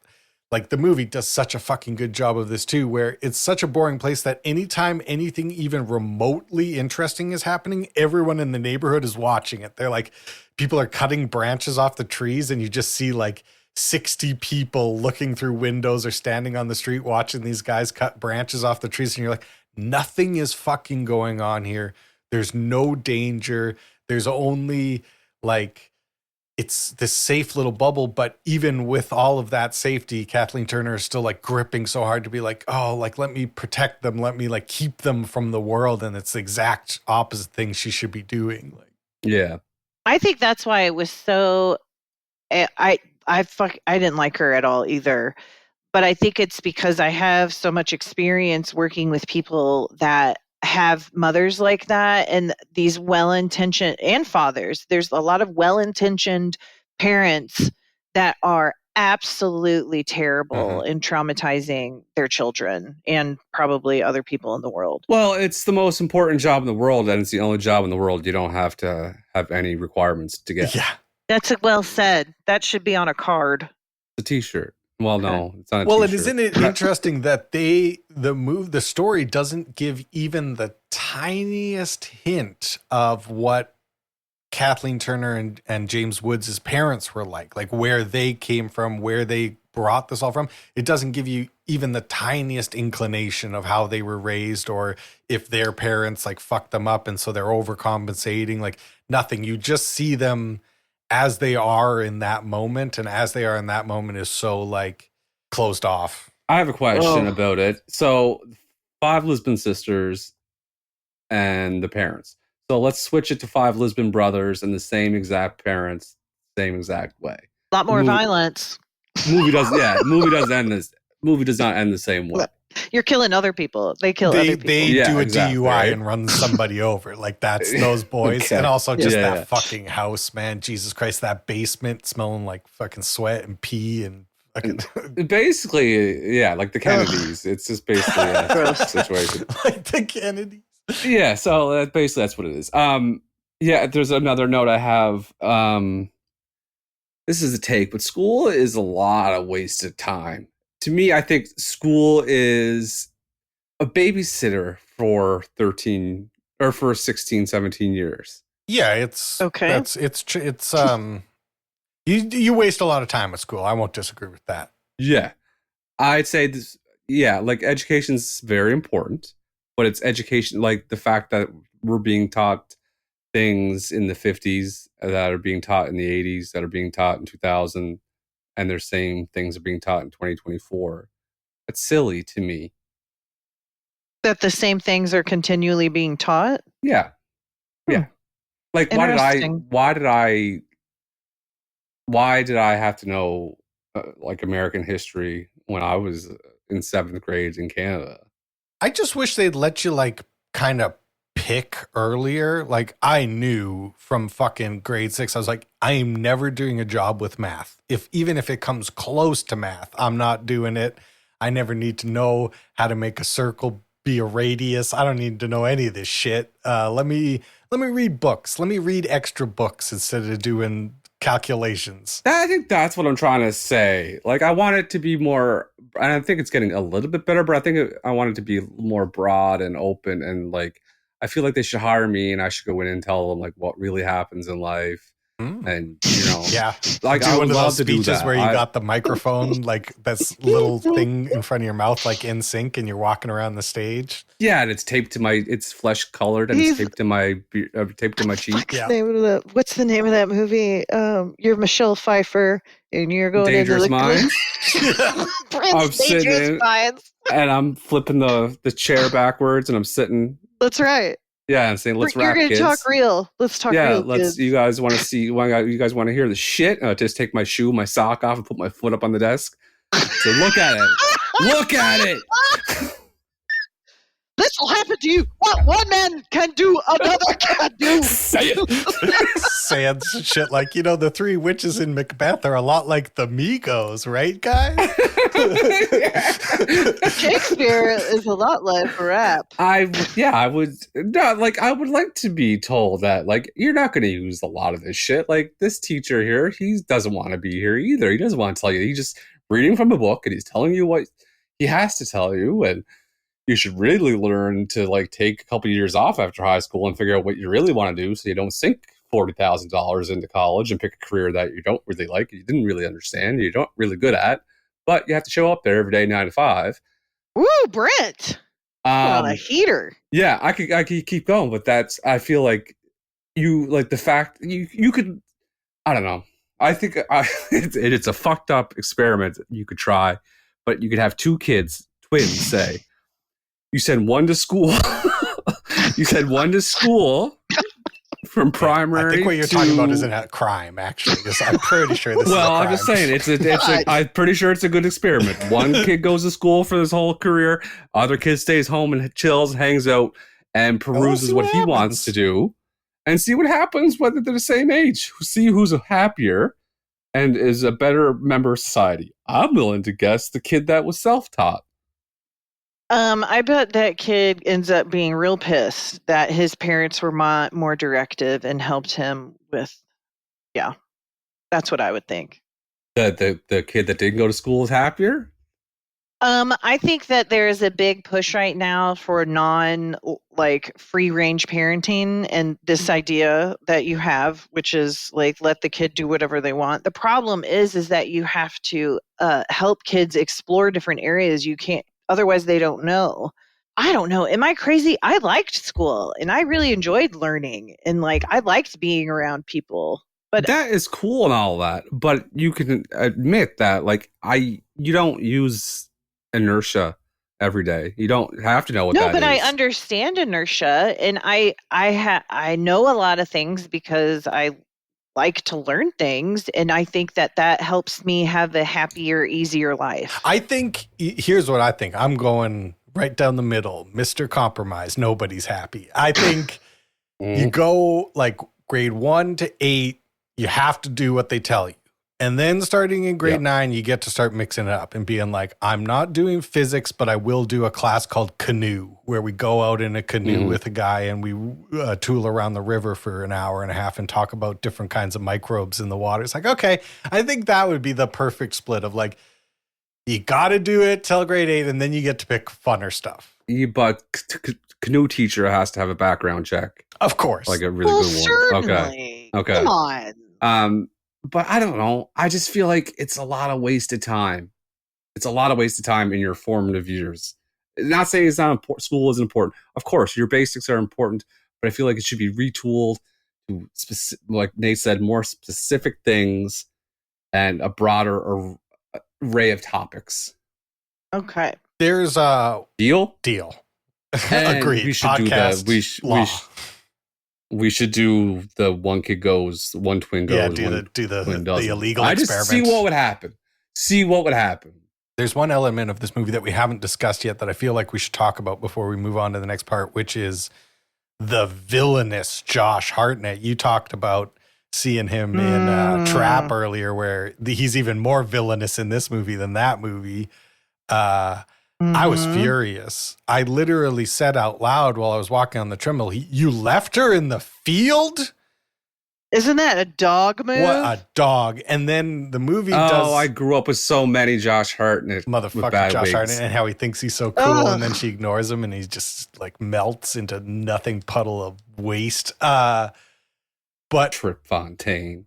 like the movie does such a fucking good job of this too, where it's such a boring place that anytime anything even remotely interesting is happening, everyone in the neighborhood is watching it. They're like, people are cutting branches off the trees and you just see like 60 people looking through windows or standing on the street watching these guys cut branches off the trees. And you're like, nothing is fucking going on here. There's no danger. There's only like, it's this safe little bubble. But even with all of that safety, Kathleen Turner is still like gripping so hard to be like, oh, like, let me protect them. Let me like keep them from the world. And it's the exact opposite thing she should be doing. Like, yeah. I think that's why it was so, I didn't like her at all either. But I think it's because I have so much experience working with people that have mothers like that and these well-intentioned, and fathers. There's a lot of well-intentioned parents that are absolutely terrible in traumatizing their children and probably other people in the world. Well, it's the most important job in the world, and it's the only job in the world you don't have to have any requirements to get. Yeah. That's well said. That should be on a card. The t-shirt. Well, no, it's not a well, t-shirt. and isn't it interesting that the story doesn't give even the tiniest hint of what Kathleen Turner and James Woods' parents were like where they came from, where they brought this all from. It doesn't give you even the tiniest inclination of how they were raised or if their parents like fucked them up and so they're overcompensating, like nothing. You just see them as they are in that moment, and as they are in that moment is so like closed off. I have a question about it. So 5 Lisbon sisters and the parents. So let's switch it to 5 Lisbon brothers and the same exact parents, same exact way. A lot more violence. Movie does not end the same way. You're killing other people. They kill other people. They do a DUI and run somebody over. Like that's those boys. Okay. And also just that fucking house, man. Jesus Christ, that basement smelling like fucking sweat and pee and fucking basically, yeah, like the Kennedys. It's just basically a situation. Like the Kennedys. Yeah, so basically that's what it is. Yeah, there's another note I have. This is a take, but school is a lot of wasted time. To me, I think school is a babysitter for 13 or for 16, 17 years. Yeah, it's okay. It's you waste a lot of time at school. I won't disagree with that. Yeah. I'd say this, yeah, like education's very important, but it's education, like the fact that we're being taught things in the 50s that are being taught in the 80s, that are being taught in 2000, and they're saying things are being taught in 2024. That's silly to me. That the same things are continually being taught? Yeah. Yeah. Like why did I have to know like American history when I was in 7th grade in Canada? I just wish they'd let you like kind of pick earlier. Like I knew from fucking grade 6, I was like, I am never doing a job with math. Even if it comes close to math, I'm not doing it. I never need to know how to make a circle be a radius. I don't need to know any of this shit. Let me read books. Let me read extra books instead of doing calculations. I think that's what I'm trying to say. Like I want it to be more, and I think it's getting a little bit better, but I think I want it to be more broad and open, and like I feel like they should hire me and I should go in and tell them like what really happens in life. And you know, yeah, like do I one would of love those to do speeches that. where you got the microphone, like that's little thing in front of your mouth, like in sync, and you're walking around the stage. Yeah, and it's taped to it's flesh colored and it's taped to my cheek. Yeah. What's the name of that movie? You're Michelle Pfeiffer and you're going Dangerous into Minds. I'm Dangerous Minds. And I'm flipping the chair backwards and I'm sitting. That's right. Yeah, I'm saying let's rap, kids. You're gonna talk real. Let's talk real. Yeah, let's. Kids. You guys want to see? You guys want to hear the shit? Just take my shoe, my sock off, and put my foot up on the desk. So look at it. Look at it. This will happen to you. What one man can do, another can do. Say it. Saying shit like, the three witches in Macbeth are a lot like the Migos, right, guys? Shakespeare is a lot like rap. I would like to be told that, like, you're not going to use a lot of this shit. Like, this teacher here, he doesn't want to be here either. He doesn't want to tell you. He's just reading from a book, and he's telling you what he has to tell you, and you should really learn to, like, take a couple of years off after high school and figure out what you really want to do so you don't sink $40,000 into college and pick a career that you don't really like, you didn't really understand, you're not really good at, but you have to show up there every day 9 to 5. Woo, Brent. On a heater. Yeah, I could keep going, but I feel like the fact you could, I don't know. I think it's a fucked up experiment you could try, but you could have two kids, twins, say. You send one to school. You send one to school from primary. I think what you're talking about isn't a crime, actually. I'm pretty sure this is a crime. I'm just saying, I'm pretty sure it's a good experiment. One kid goes to school for his whole career. Other kid stays home and chills, hangs out, and peruses what he wants to do. And see what happens, whether they're the same age. See who's happier and is a better member of society. I'm willing to guess the kid that was self-taught. I bet that kid ends up being real pissed that his parents were more directive and helped him with, that's what I would think. The kid that didn't go to school is happier? I think that there is a big push right now for free range parenting, and this idea that you have, which is like, let the kid do whatever they want. The problem is that you have to help kids explore different areas. You can't, otherwise they don't know. I don't know. Am I crazy? I liked school and I really enjoyed learning, and I liked being around people. But that is cool and all that. But you can admit that you don't use inertia every day. You don't have to know what that is. No, but I understand inertia, and I know a lot of things because I like to learn things, and I think that helps me have a happier, easier life. I think, here's what I think. I'm going right down the middle, Mr. Compromise. Nobody's happy. I think you go grade 1 to 8, you have to do what they tell you. And then starting in grade 9, you get to start mixing it up and being like, I'm not doing physics, but I will do a class called canoe, where we go out in a canoe with a guy and we tool around the river for an hour and a half and talk about different kinds of microbes in the water. It's like, okay, I think that would be the perfect split of you got to do it till grade 8 and then you get to pick funner stuff. But canoe teacher has to have a background check. Of course. Like a really good one. Certainly. Okay. Come on. But I don't know. I just feel like it's a lot of wasted time. It's a lot of wasted time in your formative years. Not saying it's not important. School isn't important. Of course, your basics are important, but I feel like it should be retooled to, like Nate said, more specific things and a broader array of topics. Okay. There's a deal. Agreed. We should We should do the one kid goes, one twin goes. Yeah, do the illegal experiment. I just see what would happen. There's one element of this movie that we haven't discussed yet that I feel like we should talk about before we move on to the next part, which is the villainous Josh Hartnett. You talked about seeing him in Trap earlier, where he's even more villainous in this movie than that movie. I was furious. I literally said out loud while I was walking on the Trimble, you left her in the field? Isn't that a dog move? What a dog. And then the movie does... Oh, I grew up with so many Josh Hartnett. Motherfucker Josh Hartnett, and how he thinks he's so cool, and then she ignores him, and he just melts into nothing puddle of waste. But Trip Fontaine.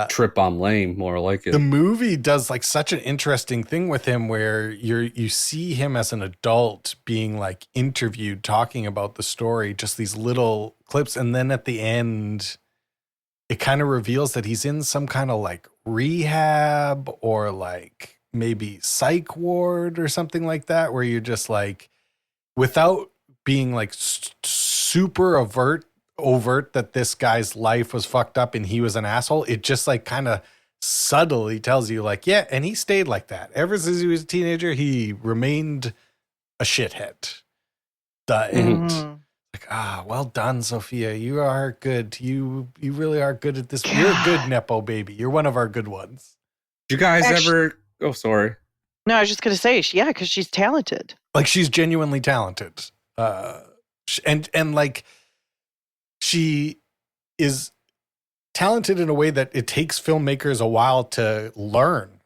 Trip on lame, more like it. The movie does such an interesting thing with him where you see him as an adult being interviewed, talking about the story, just these little clips, and then at the end it kind of reveals that he's in some kind of rehab or maybe psych ward or something like that, where you're just without being super overt that this guy's life was fucked up and he was an asshole, it just kind of subtly tells you yeah, and he stayed like that ever since he was a teenager. He remained a shithead. The end. Like, well done, Sophia. You are good. You really are good at this. God. You're a good Nepo baby. You're one of our good ones. Did you guys ever... Oh, sorry. No, I was just going to say, yeah, because she's talented. Like, she's genuinely talented. And like, she is talented in a way that it takes filmmakers a while to learn.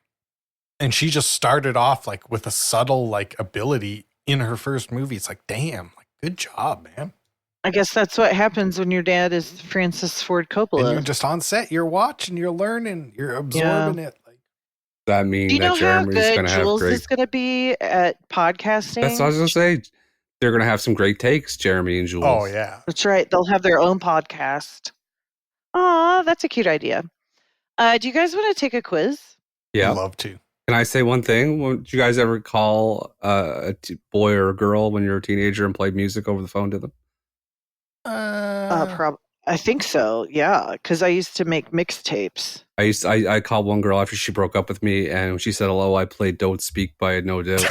And she just started off like with a subtle like ability in her first movie. It's like, damn, like good job, man. I guess that's what happens when your dad is Francis Ford Coppola. And you're just on set, you're watching, you're learning, you're absorbing it. Like, that means that Jeremy's going to have Jules great... is going to be at podcasting. That's what I was going to say. They're going to have some great takes, Jeremy and Jules. Oh, yeah. That's right. They'll have their own podcast. Aw, that's a cute idea. Do you guys want to take a quiz? Yeah. I'd love to. Can I say one thing? Did you guys ever call a boy or a girl when you were a teenager and played music over the phone to them? I think so. Yeah, because I used to make mixtapes. I called one girl after she broke up with me, and when she said hello, I played "Don't Speak" by No Doubt.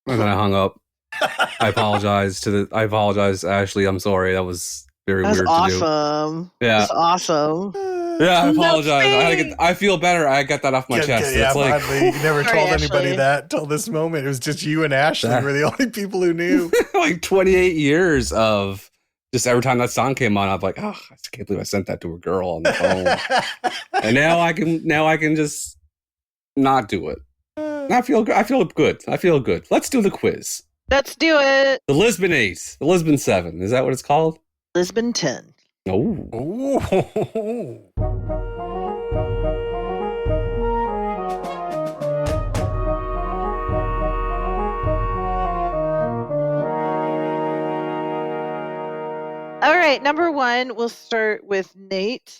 And then I hung up. I apologize, Ashley. I'm sorry. That was very weird awesome. To do. Yeah, that's awesome. Yeah, I apologize. I feel better. I got that off my chest. Yeah, it's like, you never told anybody that till this moment. It was just you and Ashley were the only people who knew. Like 28 years of just every time that song came on, I'm like, oh, I can't believe I sent that to a girl on the phone. And now I can just not do it. I feel good. Let's do the quiz. Let's do it. The Lisbon 8, the Lisbon 7. Is that what it's called? Lisbon 10. Oh. All right, number 1, we'll start with Nate.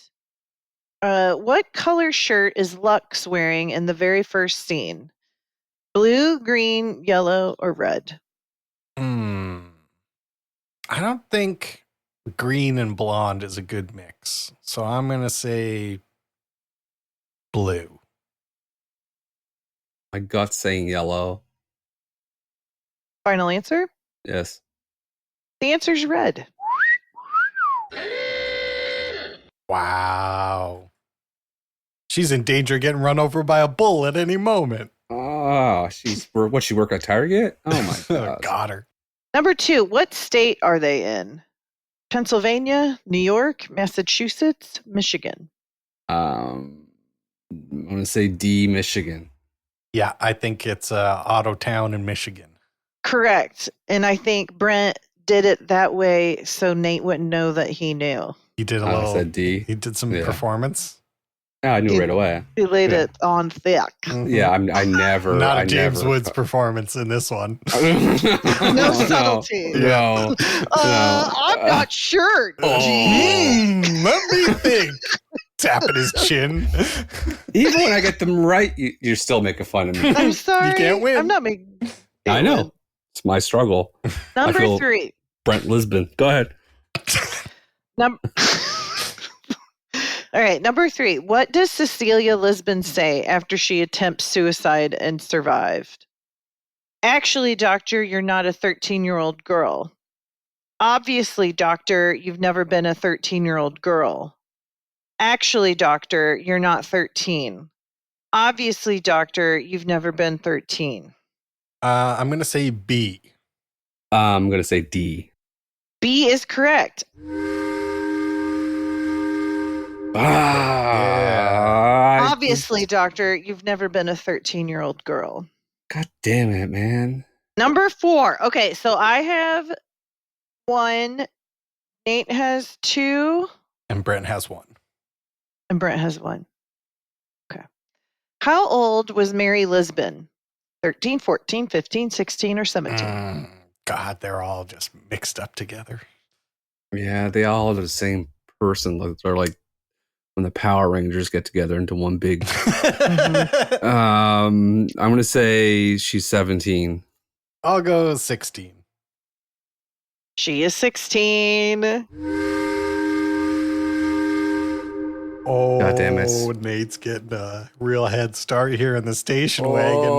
What color shirt is Lux wearing in the very first scene? Blue, green, yellow, or red? I don't think green and blonde is a good mix. So I'm going to say blue. My gut's saying yellow. Final answer? Yes. The answer's red. Wow. She's in danger of getting run over by a bull at any moment. Oh, she work at Target? Oh my God. Got her. Number 2, what state are they in? Pennsylvania, New York, Massachusetts, Michigan. I'm going to say D, Michigan. Yeah, I think it's Auto Town in Michigan. Correct. And I think Brent did it that way so Nate wouldn't know that he knew. He did I said D. He did some performance. Yeah, I knew right away. He laid it on thick. Yeah, I never. Not a a James Woods performance in this one. No subtlety. No. I'm not sure. Let me think. Tapping his chin. Even when I get them right, you're still making fun of me. I'm sorry. You can't win. I'm not making. I know. It's my struggle. Number 3. Brent Lisbon. Go ahead. All right, number 3. What does Cecilia Lisbon say after she attempts suicide and survived? Actually, doctor, you're not a 13-year-old girl. Obviously, doctor, you've never been a 13-year-old girl. Actually, doctor, you're not 13. Obviously, doctor, you've never been 13. I'm going to say B. I'm going to say D. B is correct. Obviously, doctor, you've never been a 13-year-old girl. God damn it, man. Number 4. Okay, so I have 1. Nate has 2. And Brent has 1. And Brent has 1. Okay. How old was Mary Lisbon? 13, 14, 15, 16, or 17? God, they're all just mixed up together. Yeah, they all are the same person. They're like when the Power Rangers get together into one big. I'm going to say she's 17. I'll go 16. She is 16. Oh, God damn it. Nate's getting a real head start here in the station wagon.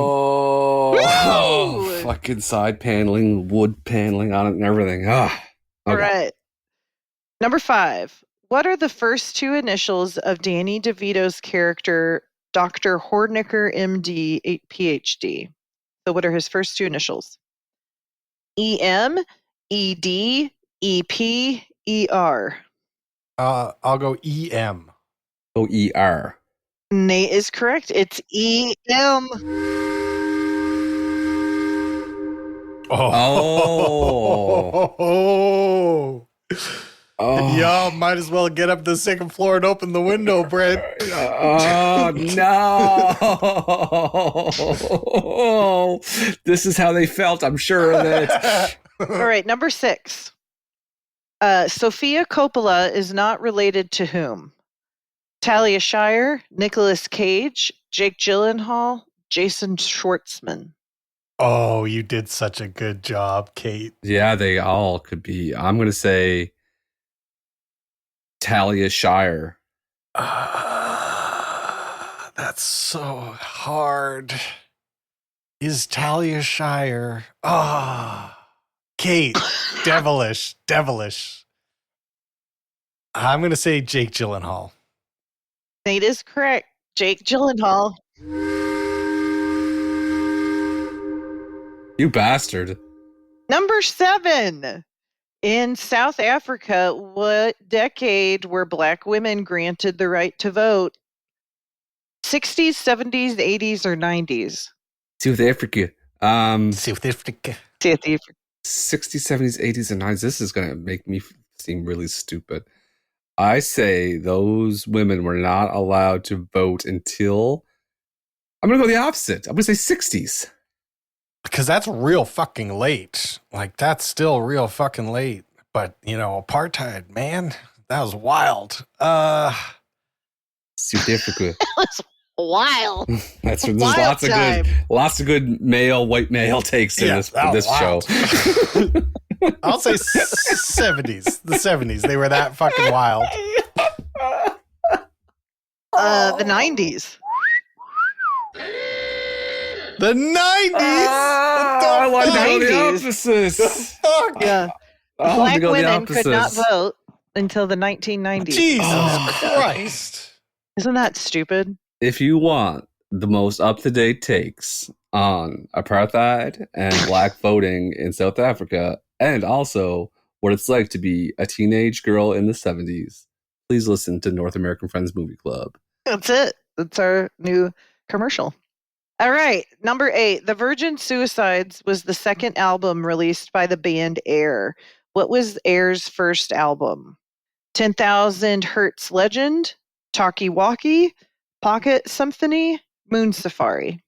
Fucking side paneling, wood paneling on it and everything. Okay. All right. Number 5. What are the first 2 initials of Danny DeVito's character, Dr. Hordnicker, MD, PhD? So what are his first 2 initials? EM, ED, EP, ER. I'll go EM. Oh, ER. Nate is correct. It's EM. Oh. Y'all might as well get up to the second floor and open the window, Brent. Oh, no. This is how they felt, I'm sure of it. All right, number 6. Sofia Coppola is not related to whom? Talia Shire, Nicolas Cage, Jake Gyllenhaal, Jason Schwartzman. Oh, you did such a good job, Kate. Yeah, they all could be. I'm going to say Talia Shire. That's so hard. Is Talia Shire? Kate, devilish. I'm going to say Jake Gyllenhaal. Nate is correct. Jake Gyllenhaal. You bastard. Number 7. In South Africa, what decade were Black women granted the right to vote? 60s, 70s, 80s, or 90s? South Africa. South Africa. 60s, 70s, 80s, and 90s. This is going to make me seem really stupid. I say those women were not allowed to vote until... I'm going to go the opposite. I'm going to say 60s. Because that's real fucking late. Like, that's still real fucking late. But, apartheid, man, that was wild. South Africa. That was wild. There's lots of good white male takes in this show. I'll say 70s. The 70s. They were that fucking wild. The 90s. The 90s? I like to go the opposite. Fuck? Yeah. Black women could not vote until the 1990s. Jesus Christ. Isn't that stupid? If you want the most up-to-date takes on apartheid and black voting in South Africa, and also what it's like to be a teenage girl in the 70s, please listen to North American Friends Movie Club. That's it. That's our new commercial. All right. Number 8. The Virgin Suicides was the second album released by the band Air. What was Air's first album? 10,000 Hertz Legend, Talkie Walkie, Pocket Symphony, Moon Safari.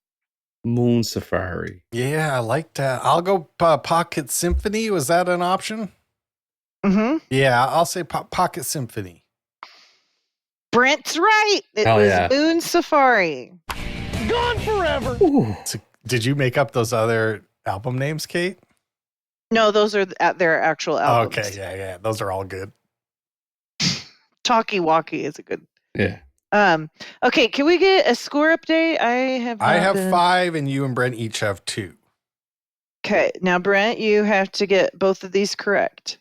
Moon Safari. Yeah, I like that. I'll go Pocket Symphony. Was that an option? Mm-hmm. Yeah, I'll say Pocket Symphony. Brent's right. It was Moon Safari. Gone forever. So, did you make up those other album names, Kate? No, those are their actual albums. Okay, yeah. Those are all good. Talkie Walkie is a good. Yeah. Okay, can we get a score update? I have 5, and you and Brent each have 2. Okay, now Brent, you have to get both of these correct.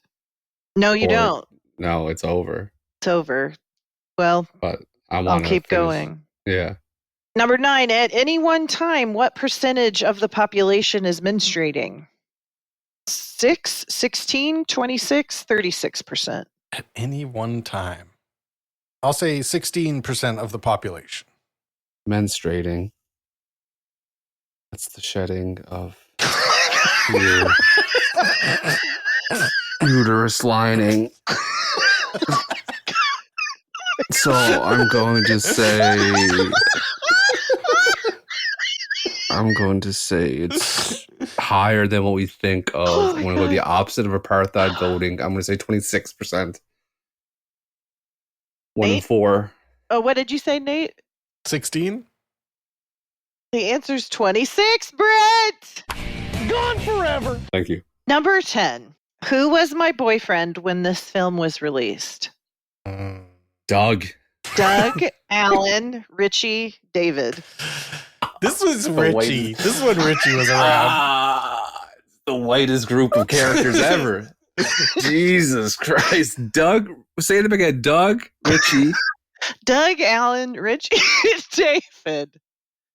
No, you don't. No, it's over. It's over. Well, but I'll keep going. Yeah. Number 9, at any one time, what percentage of the population is menstruating? 6, 16, 26, 36%. At any one time. I'll say 16% of the population. Menstruating. That's the shedding of your uterus lining. So I'm going to say it's higher than what we think of. I'm going to go the opposite of apartheid voting. I'm going to say 26%. 1 in 4. Oh, what did you say, Nate? 16? The answer's 26, Brett! Gone forever. Thank you. Number 10. Who was my boyfriend when this film was released? Doug. Doug, Alan, Richie, David. This was Richie. This is when Richie was around. The whitest group of characters ever. Jesus Christ. Doug, say them again. Doug, Richie. Doug, Alan, Richie, David.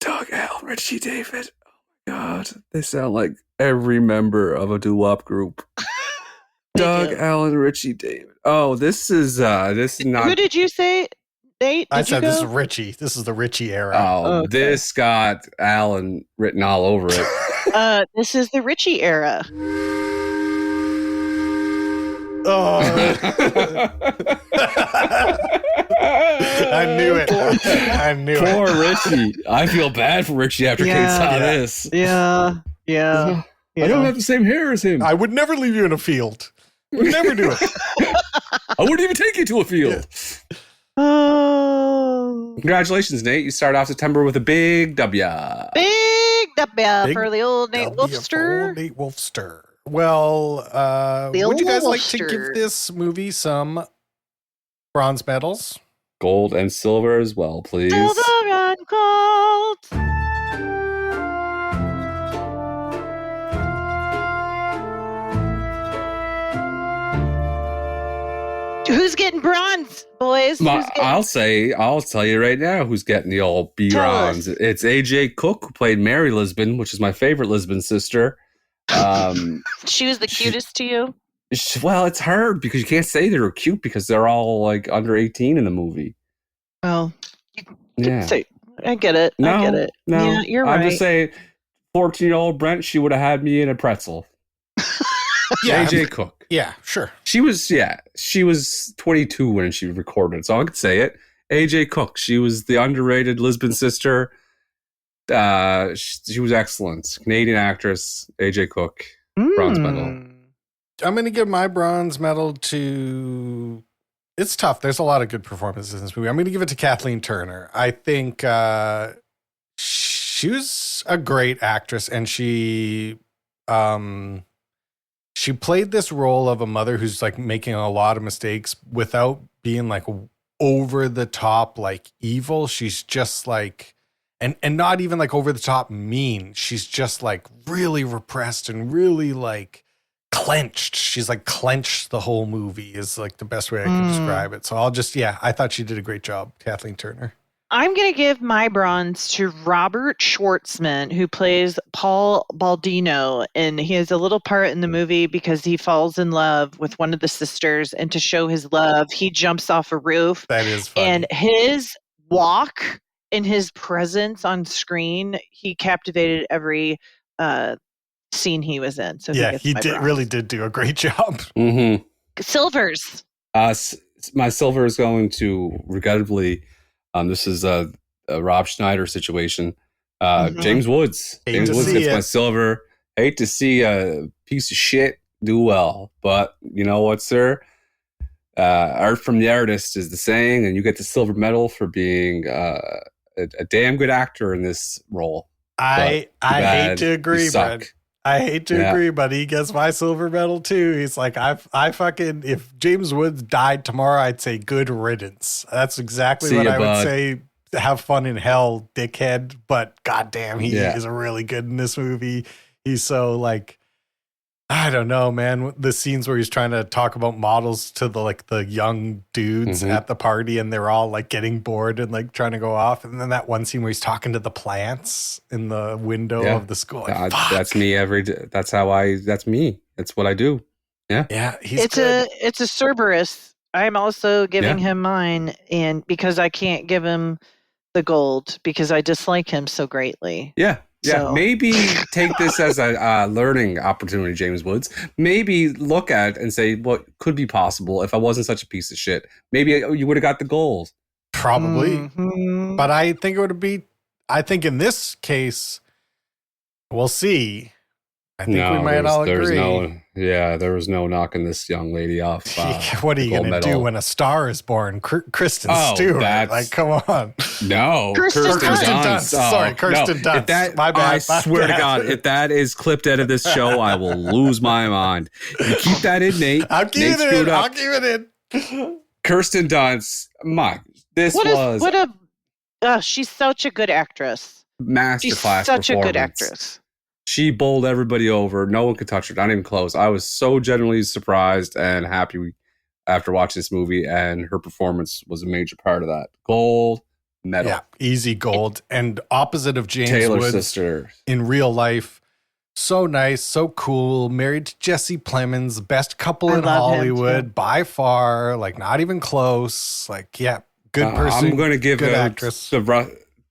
Doug, Alan, Richie, David. Oh my God. They sound like every member of a doo-wop group. Doug, Alan, Richie, David. Oh, this is not. Who did you say? Nate? I said this is Richie. This is the Richie era. Oh, okay. This got Alan written all over it. This is the Richie era. Oh. I knew it. I knew it. Poor Richie. I feel bad for Richie after Kate saw this. Yeah. I don't have the same hair as him. I would never leave you in a field. Would never do it. I wouldn't even take you to a field. Yeah. Oh. Congratulations, Nate. You start off September with a big W. Big W for the old Nate Wolfster. Nate Wolfster. Well, would you guys like to give this movie some bronze medals? Gold and silver as well, please. Silver and gold. Who's getting bronze, boys? I'll tell you right now who's getting the old bronze. It's AJ Cook, who played Mary Lisbon, which is my favorite Lisbon sister. She was the cutest to you? Well, it's hard because you can't say they were cute because they're all like under 18 in the movie. Oh, yeah. I get it. I get it. No, yeah, you're right. I'm just saying, 14-year-old Brent, she would have had me in a pretzel. Yeah, AJ Cook. Yeah, sure. She was 22 when she recorded, so I could say it. AJ Cook. She was the underrated Lisbon sister. She was excellent. Canadian actress, AJ Cook. Bronze medal. I'm going to give my bronze medal to... It's tough. There's a lot of good performances in this movie. I'm going to give it to Kathleen Turner. I think she was a great actress, and she played this role of a mother who's like making a lot of mistakes without being like over the top, like evil. She's just like, and not even like over the top mean. She's just like really repressed and really like clenched. She's like clenched the whole movie is like the best way I can describe it. So I thought she did a great job, Kathleen Turner. I'm going to give my bronze to Robert Schwartzman, who plays Paul Baldino. And he has a little part in the movie because he falls in love with one of the sisters. And to show his love, he jumps off a roof. That is funny. And his walk and his presence on screen, he captivated every scene he was in. So he really did do a great job. Mm-hmm. Silvers. My silver is going to, regrettably... this is a Rob Schneider situation. James Woods. James Woods gets my silver. Hate to see a piece of shit do well, but you know what, sir? Art from the artist is the saying, and you get the silver medal for being a damn good actor in this role. I hate to agree, but I hate to agree, but he gets my silver medal too. He's like, I fucking, if James Woods died tomorrow, I'd say good riddance. That's exactly what I would say. Have fun in hell, dickhead. But goddamn, he is really good in this movie. He's so like, I don't know, man. The scenes where he's trying to talk about models to the young dudes at the party, and they're all like getting bored and like trying to go off. And then that one scene where he's talking to the plants in the window of the school. Like, that's me every day. That's me. That's what I do. Yeah. Yeah. It's a Cerberus. I'm also giving him mine, and because I can't give him the gold because I dislike him so greatly. Yeah. Yeah, maybe take this as a learning opportunity, James Woods. Maybe look at it and say what could be possible if I wasn't such a piece of shit. Maybe you would have got the gold. Probably. But I think it would be, I think in this case, we'll see. I think we might all agree. There was no knocking this young lady off. What are you going to do when a star is born? Kristen Stewart. Like, come on. No. Kirsten Dunst. Sorry, Kirsten Dunst. My bad. I swear to God, if that is clipped out of this show, I will lose my mind. You keep that in, Nate. I'll keep it in. Kirsten Dunst. She's such a good actress. Masterclass She's such performance. a good actress. She bowled everybody over. No one could touch her. Not even close. I was so genuinely surprised and happy after watching this movie, and her performance was a major part of that. Gold medal. Yeah, easy gold. And opposite of James Taylor's Woods sister in real life. So nice, so cool. Married to Jesse Plemons, best couple in Hollywood by far. Like, not even close. Like, yeah, good person. I'm going to give good actress.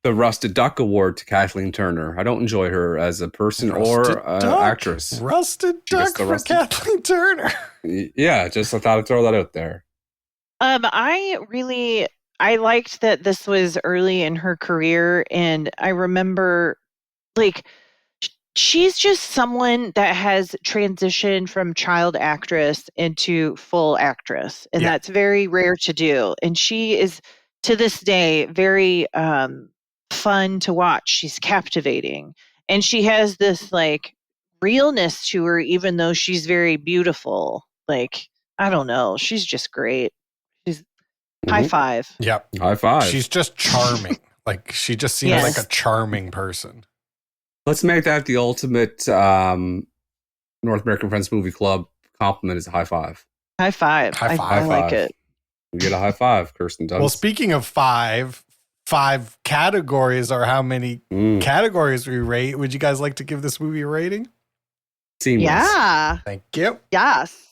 The Rusted Duck Award to Kathleen Turner. I don't enjoy her as a person or actress. Rusted Duck for Kathleen Turner. Yeah, I thought I'd throw that out there. I liked that this was early in her career, and I remember, like, she's just someone that has transitioned from child actress into full actress, and that's very rare to do. And she is, to this day, very fun to watch. She's captivating, and she has this like realness to her, even though she's very beautiful. Like, I don't know, she's just great. She's high five. Yep, high five. She's just charming. Like, she just seems like a charming person. Let's make that the ultimate North American Friends Movie Club compliment is a high five. High five. I like it. You get a high five, Kirsten Dunst. Well, speaking of five categories are how many categories we rate. Would you guys like to give this movie a rating? Seamless. Yeah. Thank you. Yes.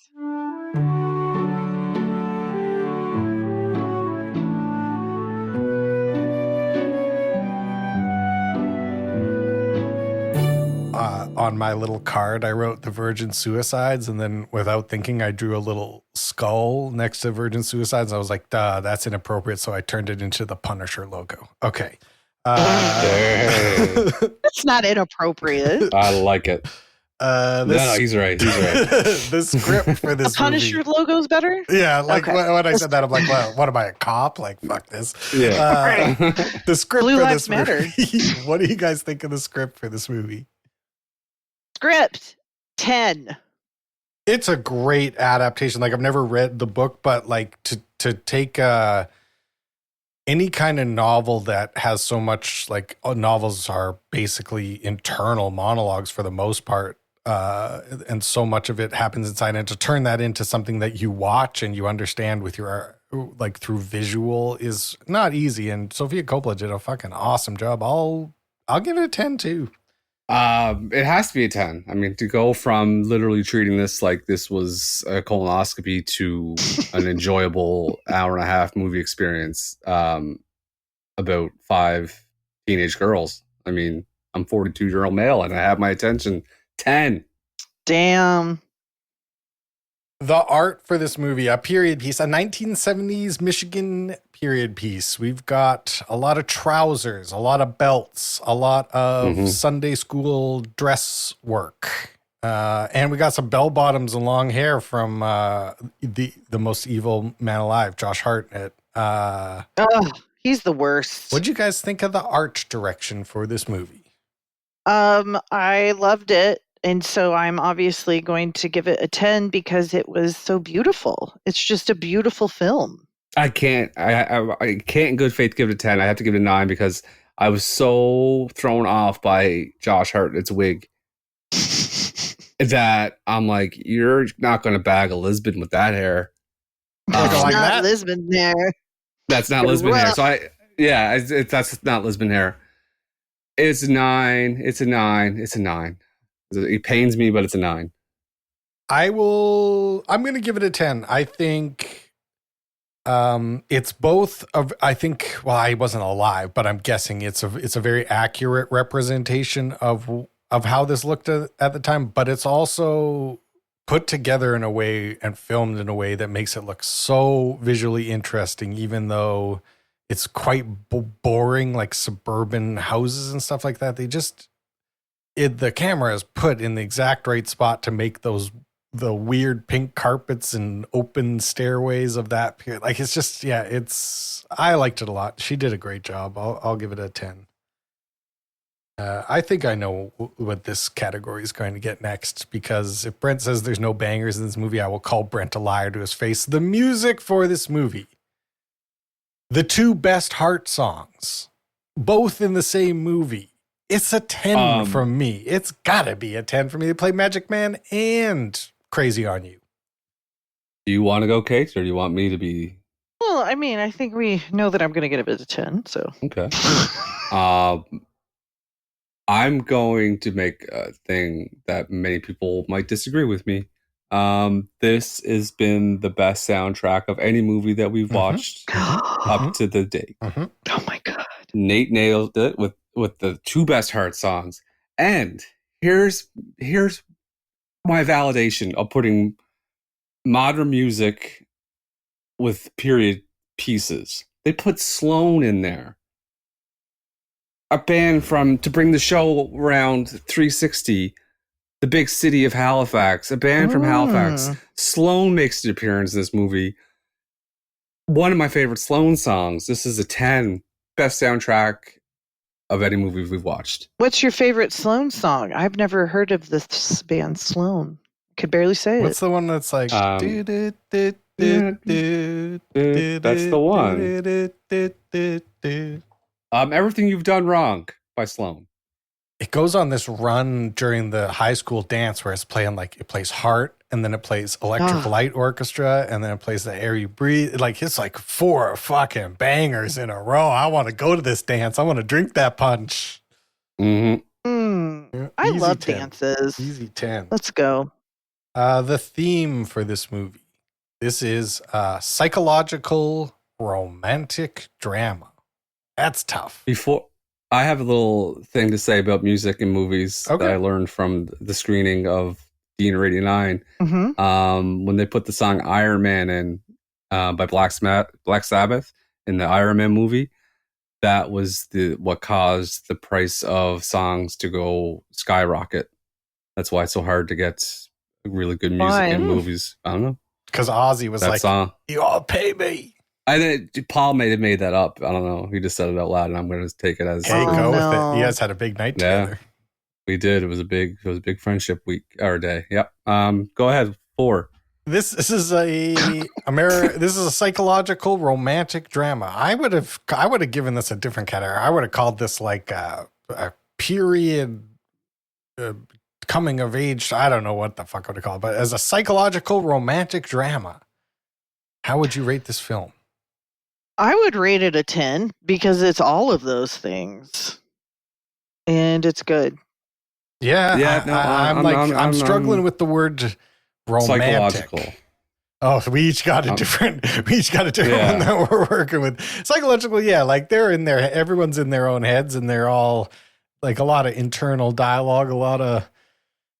On my little card, I wrote the Virgin Suicides, and then without thinking, I drew a little skull next to Virgin Suicides. I was like, duh, that's inappropriate. So I turned it into the Punisher logo. Okay. That's not inappropriate. I like it. No, he's right. The script for this Punisher logo's better? Yeah, like when I said that, I'm like, well, what am I, a cop? Like, fuck this. Yeah. The script Blue for Lives this Matter. movie. What do you guys think of the script for this movie? Script 10. It's a great adaptation. Like, I've never read the book, but like to take any kind of novel that has so much, like, novels are basically internal monologues for the most part, and so much of it happens inside, and to turn that into something that you watch and you understand with your, like, through visual is not easy. And Sofia Coppola did a fucking awesome job. I'll give it a 10 too. It has to be a 10. I mean, to go from literally treating this like this was a colonoscopy to an enjoyable hour and a half movie experience about 5 teenage girls. I mean, I'm 42-year-old male and I have my attention. 10. Damn. The art for this movie, a period piece, a 1970s Michigan period piece. We've got a lot of trousers, a lot of belts, a lot of Sunday school dress work. And we got some bell bottoms and long hair from the most evil man alive, Josh Hartnett. He's the worst. What'd you guys think of the art direction for this movie? I loved it. And so I'm obviously going to give it a 10 because it was so beautiful. It's just a beautiful film. I can't in good faith give it a 10. I have to give it a 9 because I was so thrown off by Josh Hartnett's wig that I'm like, you're not going to bag a Lisbon with that hair. That's not Lisbon hair. That's not Lisbon hair. So that's not Lisbon hair. It's a 9. It's a 9. It's a 9. It pains me, but it's a 9. I'm going to give it a 10. I think it's both of, I wasn't alive, but I'm guessing it's a very accurate representation of how this looked at the time, but it's also put together in a way and filmed in a way that makes it look so visually interesting, even though it's quite boring, like suburban houses and stuff like that. The camera is put in the exact right spot to make the weird pink carpets and open stairways of that period. Like, it's just, I liked it a lot. She did a great job. I'll give it a 10. I think I know what this category is going to get next, because if Brent says there's no bangers in this movie, I will call Brent a liar to his face. The music for this movie. The two best Heart songs, both in the same movie. It's a 10 from me. It's gotta be a 10 for me. They play Magic Man and Crazy on You. Do you want to go, Kate, or do you want me to be? Well, I mean, I think we know that I'm going to get a 10, so. Okay. I'm going to make a thing that many people might disagree with me. This has been the best soundtrack of any movie that we've watched up to the date. Oh my God. Nate nailed it with the two best Heart songs. And here's my validation of putting modern music with period pieces. They put Sloan in there. A band to bring the show around 360, the big city of Halifax. A band from Halifax. Sloan makes an appearance in this movie. One of my favorite Sloan songs. This is a 10. Best soundtrack of any movie we've watched. What's your favorite Sloan song? I've never heard of this band Sloan. Could barely say it. What's the one that's like... That's the one. Everything You've Done Wrong by Sloan. It goes on this run during the high school dance where it's playing like it plays Heart and then it plays Electric Light Orchestra and then it plays The Air You Breathe. Like it's like 4 fucking bangers in a row. I want to go to this dance. I want to drink that punch. Mm-hmm. I love 10. Dances. Easy 10. Let's go. The theme for this movie. This is psychological romantic drama. That's tough. Before I have a little thing to say about music and movies that I learned from the screening of Dean 89. When they put the song Iron Man in by Black Sabbath in the Iron Man movie, that was what caused the price of songs to go skyrocket. That's why it's so hard to get really good music in movies. I don't know. Because Ozzy was like, you all pay me. I think Paul may have made that up. I don't know. He just said it out loud, and I'm going to take it as. Hey, go with it. You guys had a big night together. We did. It was a big friendship week or day. Yep. Go ahead. 4. This is this is a psychological romantic drama. I would have given this a different category. I would have called this like a period coming of age. I don't know what the fuck I would have called it, but as a psychological romantic drama, how would you rate this film? I would rate it a 10 because it's all of those things, and it's good. Yeah. I'm struggling with the word romantic. Psychological. Oh, we each got a different one that we're working with. Psychological, yeah, like they're in there. Everyone's in their own heads, and they're all like a lot of internal dialogue.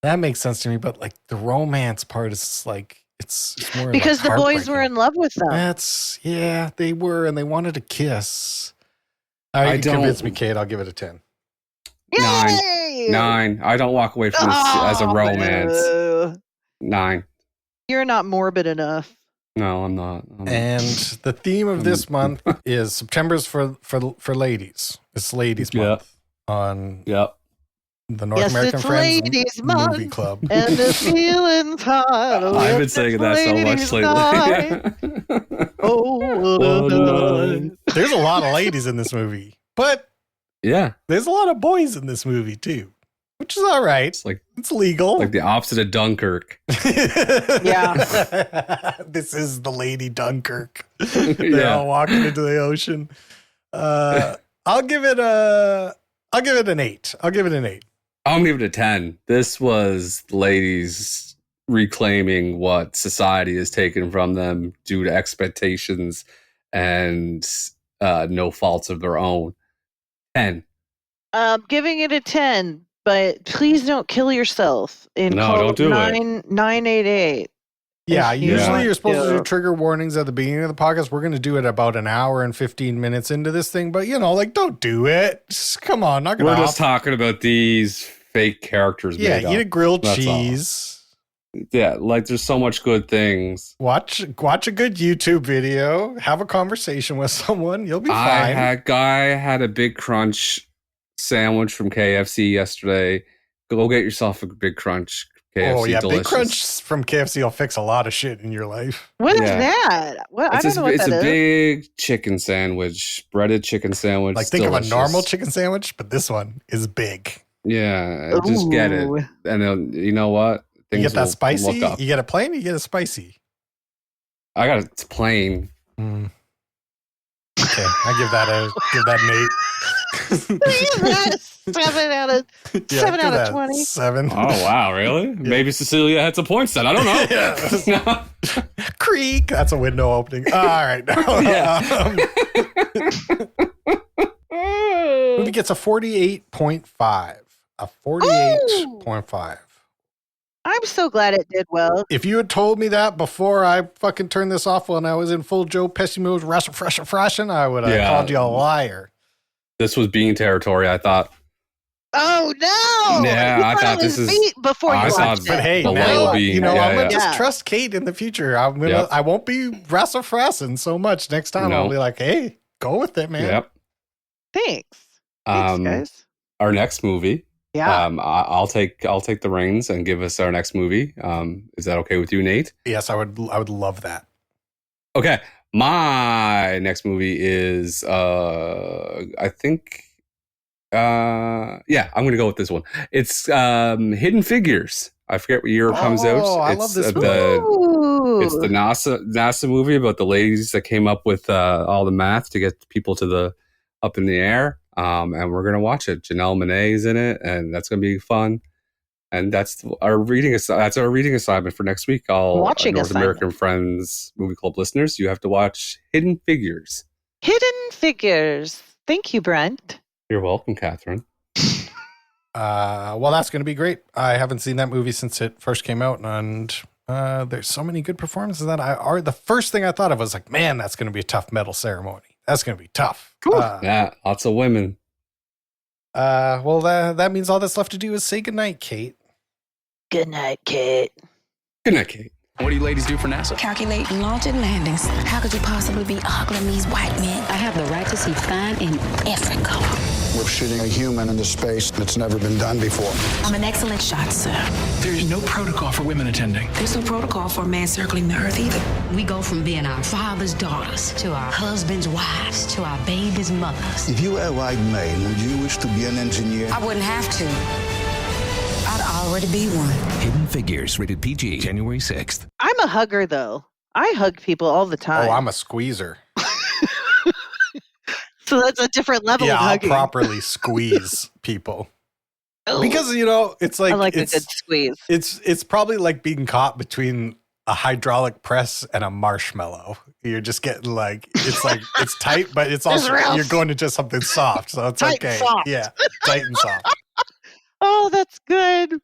That makes sense to me. But like the romance part is like. It's more because the boys were in love with them. They were, and they wanted to kiss. All right, you convinced me, Kate. I'll give it a 10. 9. I don't walk away from this as a romance. No. 9. You're not morbid enough. No, I'm not. And the theme of this month is September's for ladies. It's Ladies Month on the North American Friends Movie Club. And the feeling's hot. I've been saying that so much lately. There's a lot of ladies in this movie, but there's a lot of boys in this movie too, which is all right. It's legal. Like the opposite of Dunkirk. This is the Lady Dunkirk. They're all walking into the ocean. I'll give it an 8. I'll give it an 8. I'm going to give it a 10. This was ladies reclaiming what society has taken from them due to expectations and no faults of their own. 10. Giving it a 10, but please don't kill yourself. Don't do it. 988. Yeah, usually you're supposed to do trigger warnings at the beginning of the podcast. We're going to do it about an hour and 15 minutes into this thing, but don't do it. Just, come on, knock it off. We're just talking about these fake characters. Yeah, eat a grilled cheese. Yeah, like there's so much good things. Watch a good YouTube video. Have a conversation with someone. You'll be fine. Guy had a Big Crunch sandwich from KFC yesterday. Go get yourself a Big Crunch KFC delicious. Big Crunch from KFC will fix a lot of shit in your life. What is that? What? I don't know what that is. It's a big chicken sandwich, breaded chicken sandwich. Like, think of a normal chicken sandwich, but this one is big. Yeah, just get it. And you know what? You get that spicy? You get a plain, you get a spicy. I got it plain. Okay, I give that an 8. That's 7 out of 20. 7. Oh wow, really? Yeah. Maybe Cecilia had some points then. I don't know. Creak. That's a window opening. All right. Movie gets a 48.5. A 48.5. I'm so glad it did well. If you had told me that before I fucking turned this off when I was in full Joe Pesci mode, Russian, I would have called you a liar. This was being territory, I thought. Oh no! Yeah, I thought this is before you watched it. But hey, now, I'm gonna just trust Kate in the future. I won't be frassing so much next time. I'll be like, hey, go with it, man. Yep. Thanks, guys. Our next movie. Yeah. I'll take the reins and give us our next movie. Is that okay with you, Nate? Yes, I would love that. Okay. My next movie is I think I'm gonna go with this one. It's Hidden Figures. I forget what year it comes out. I love this movie. It's the NASA movie about the ladies that came up with all the math to get people to up in the air. And we're going to watch it. Janelle Monáe's in it, and that's going to be fun. And that's our reading assignment for next week. American Friends Movie Club listeners, you have to watch Hidden Figures. Hidden Figures. Thank you, Brent. You're welcome, Catherine. Well, that's going to be great. I haven't seen that movie since it first came out, and there's so many good performances that the first thing I thought of was like, man, that's going to be a tough medal ceremony. That's going to be tough. Cool. Yeah, lots of women. Well, that means all that's left to do is say goodnight, Kate. Good night, Kate. Good night, Kate. What do you ladies do for NASA? Calculate launch and landings. How could you possibly be ogling these white men? I have the right to see fine in every color. We're shooting a human into space that's never been done before. I'm an excellent shot, sir. There's no protocol for women attending. There's no protocol for a man circling the Earth either. We go from being our father's daughters to our husband's wives to our baby's mothers. If you were a white male, would you wish to be an engineer? I wouldn't have to. I'd already be one. Hidden Figures, rated PG, January 6th. I'm a hugger, though. I hug people all the time. Oh, I'm a squeezer. So that's a different level of hugging. I'll properly squeeze people. Because, it's like... I like a good squeeze. It's probably like being caught between a hydraulic press and a marshmallow. You're just getting it's tight, but it's also, you're going to just something soft. So it's tight okay. Soft. Yeah, tight and soft. Oh, that's good.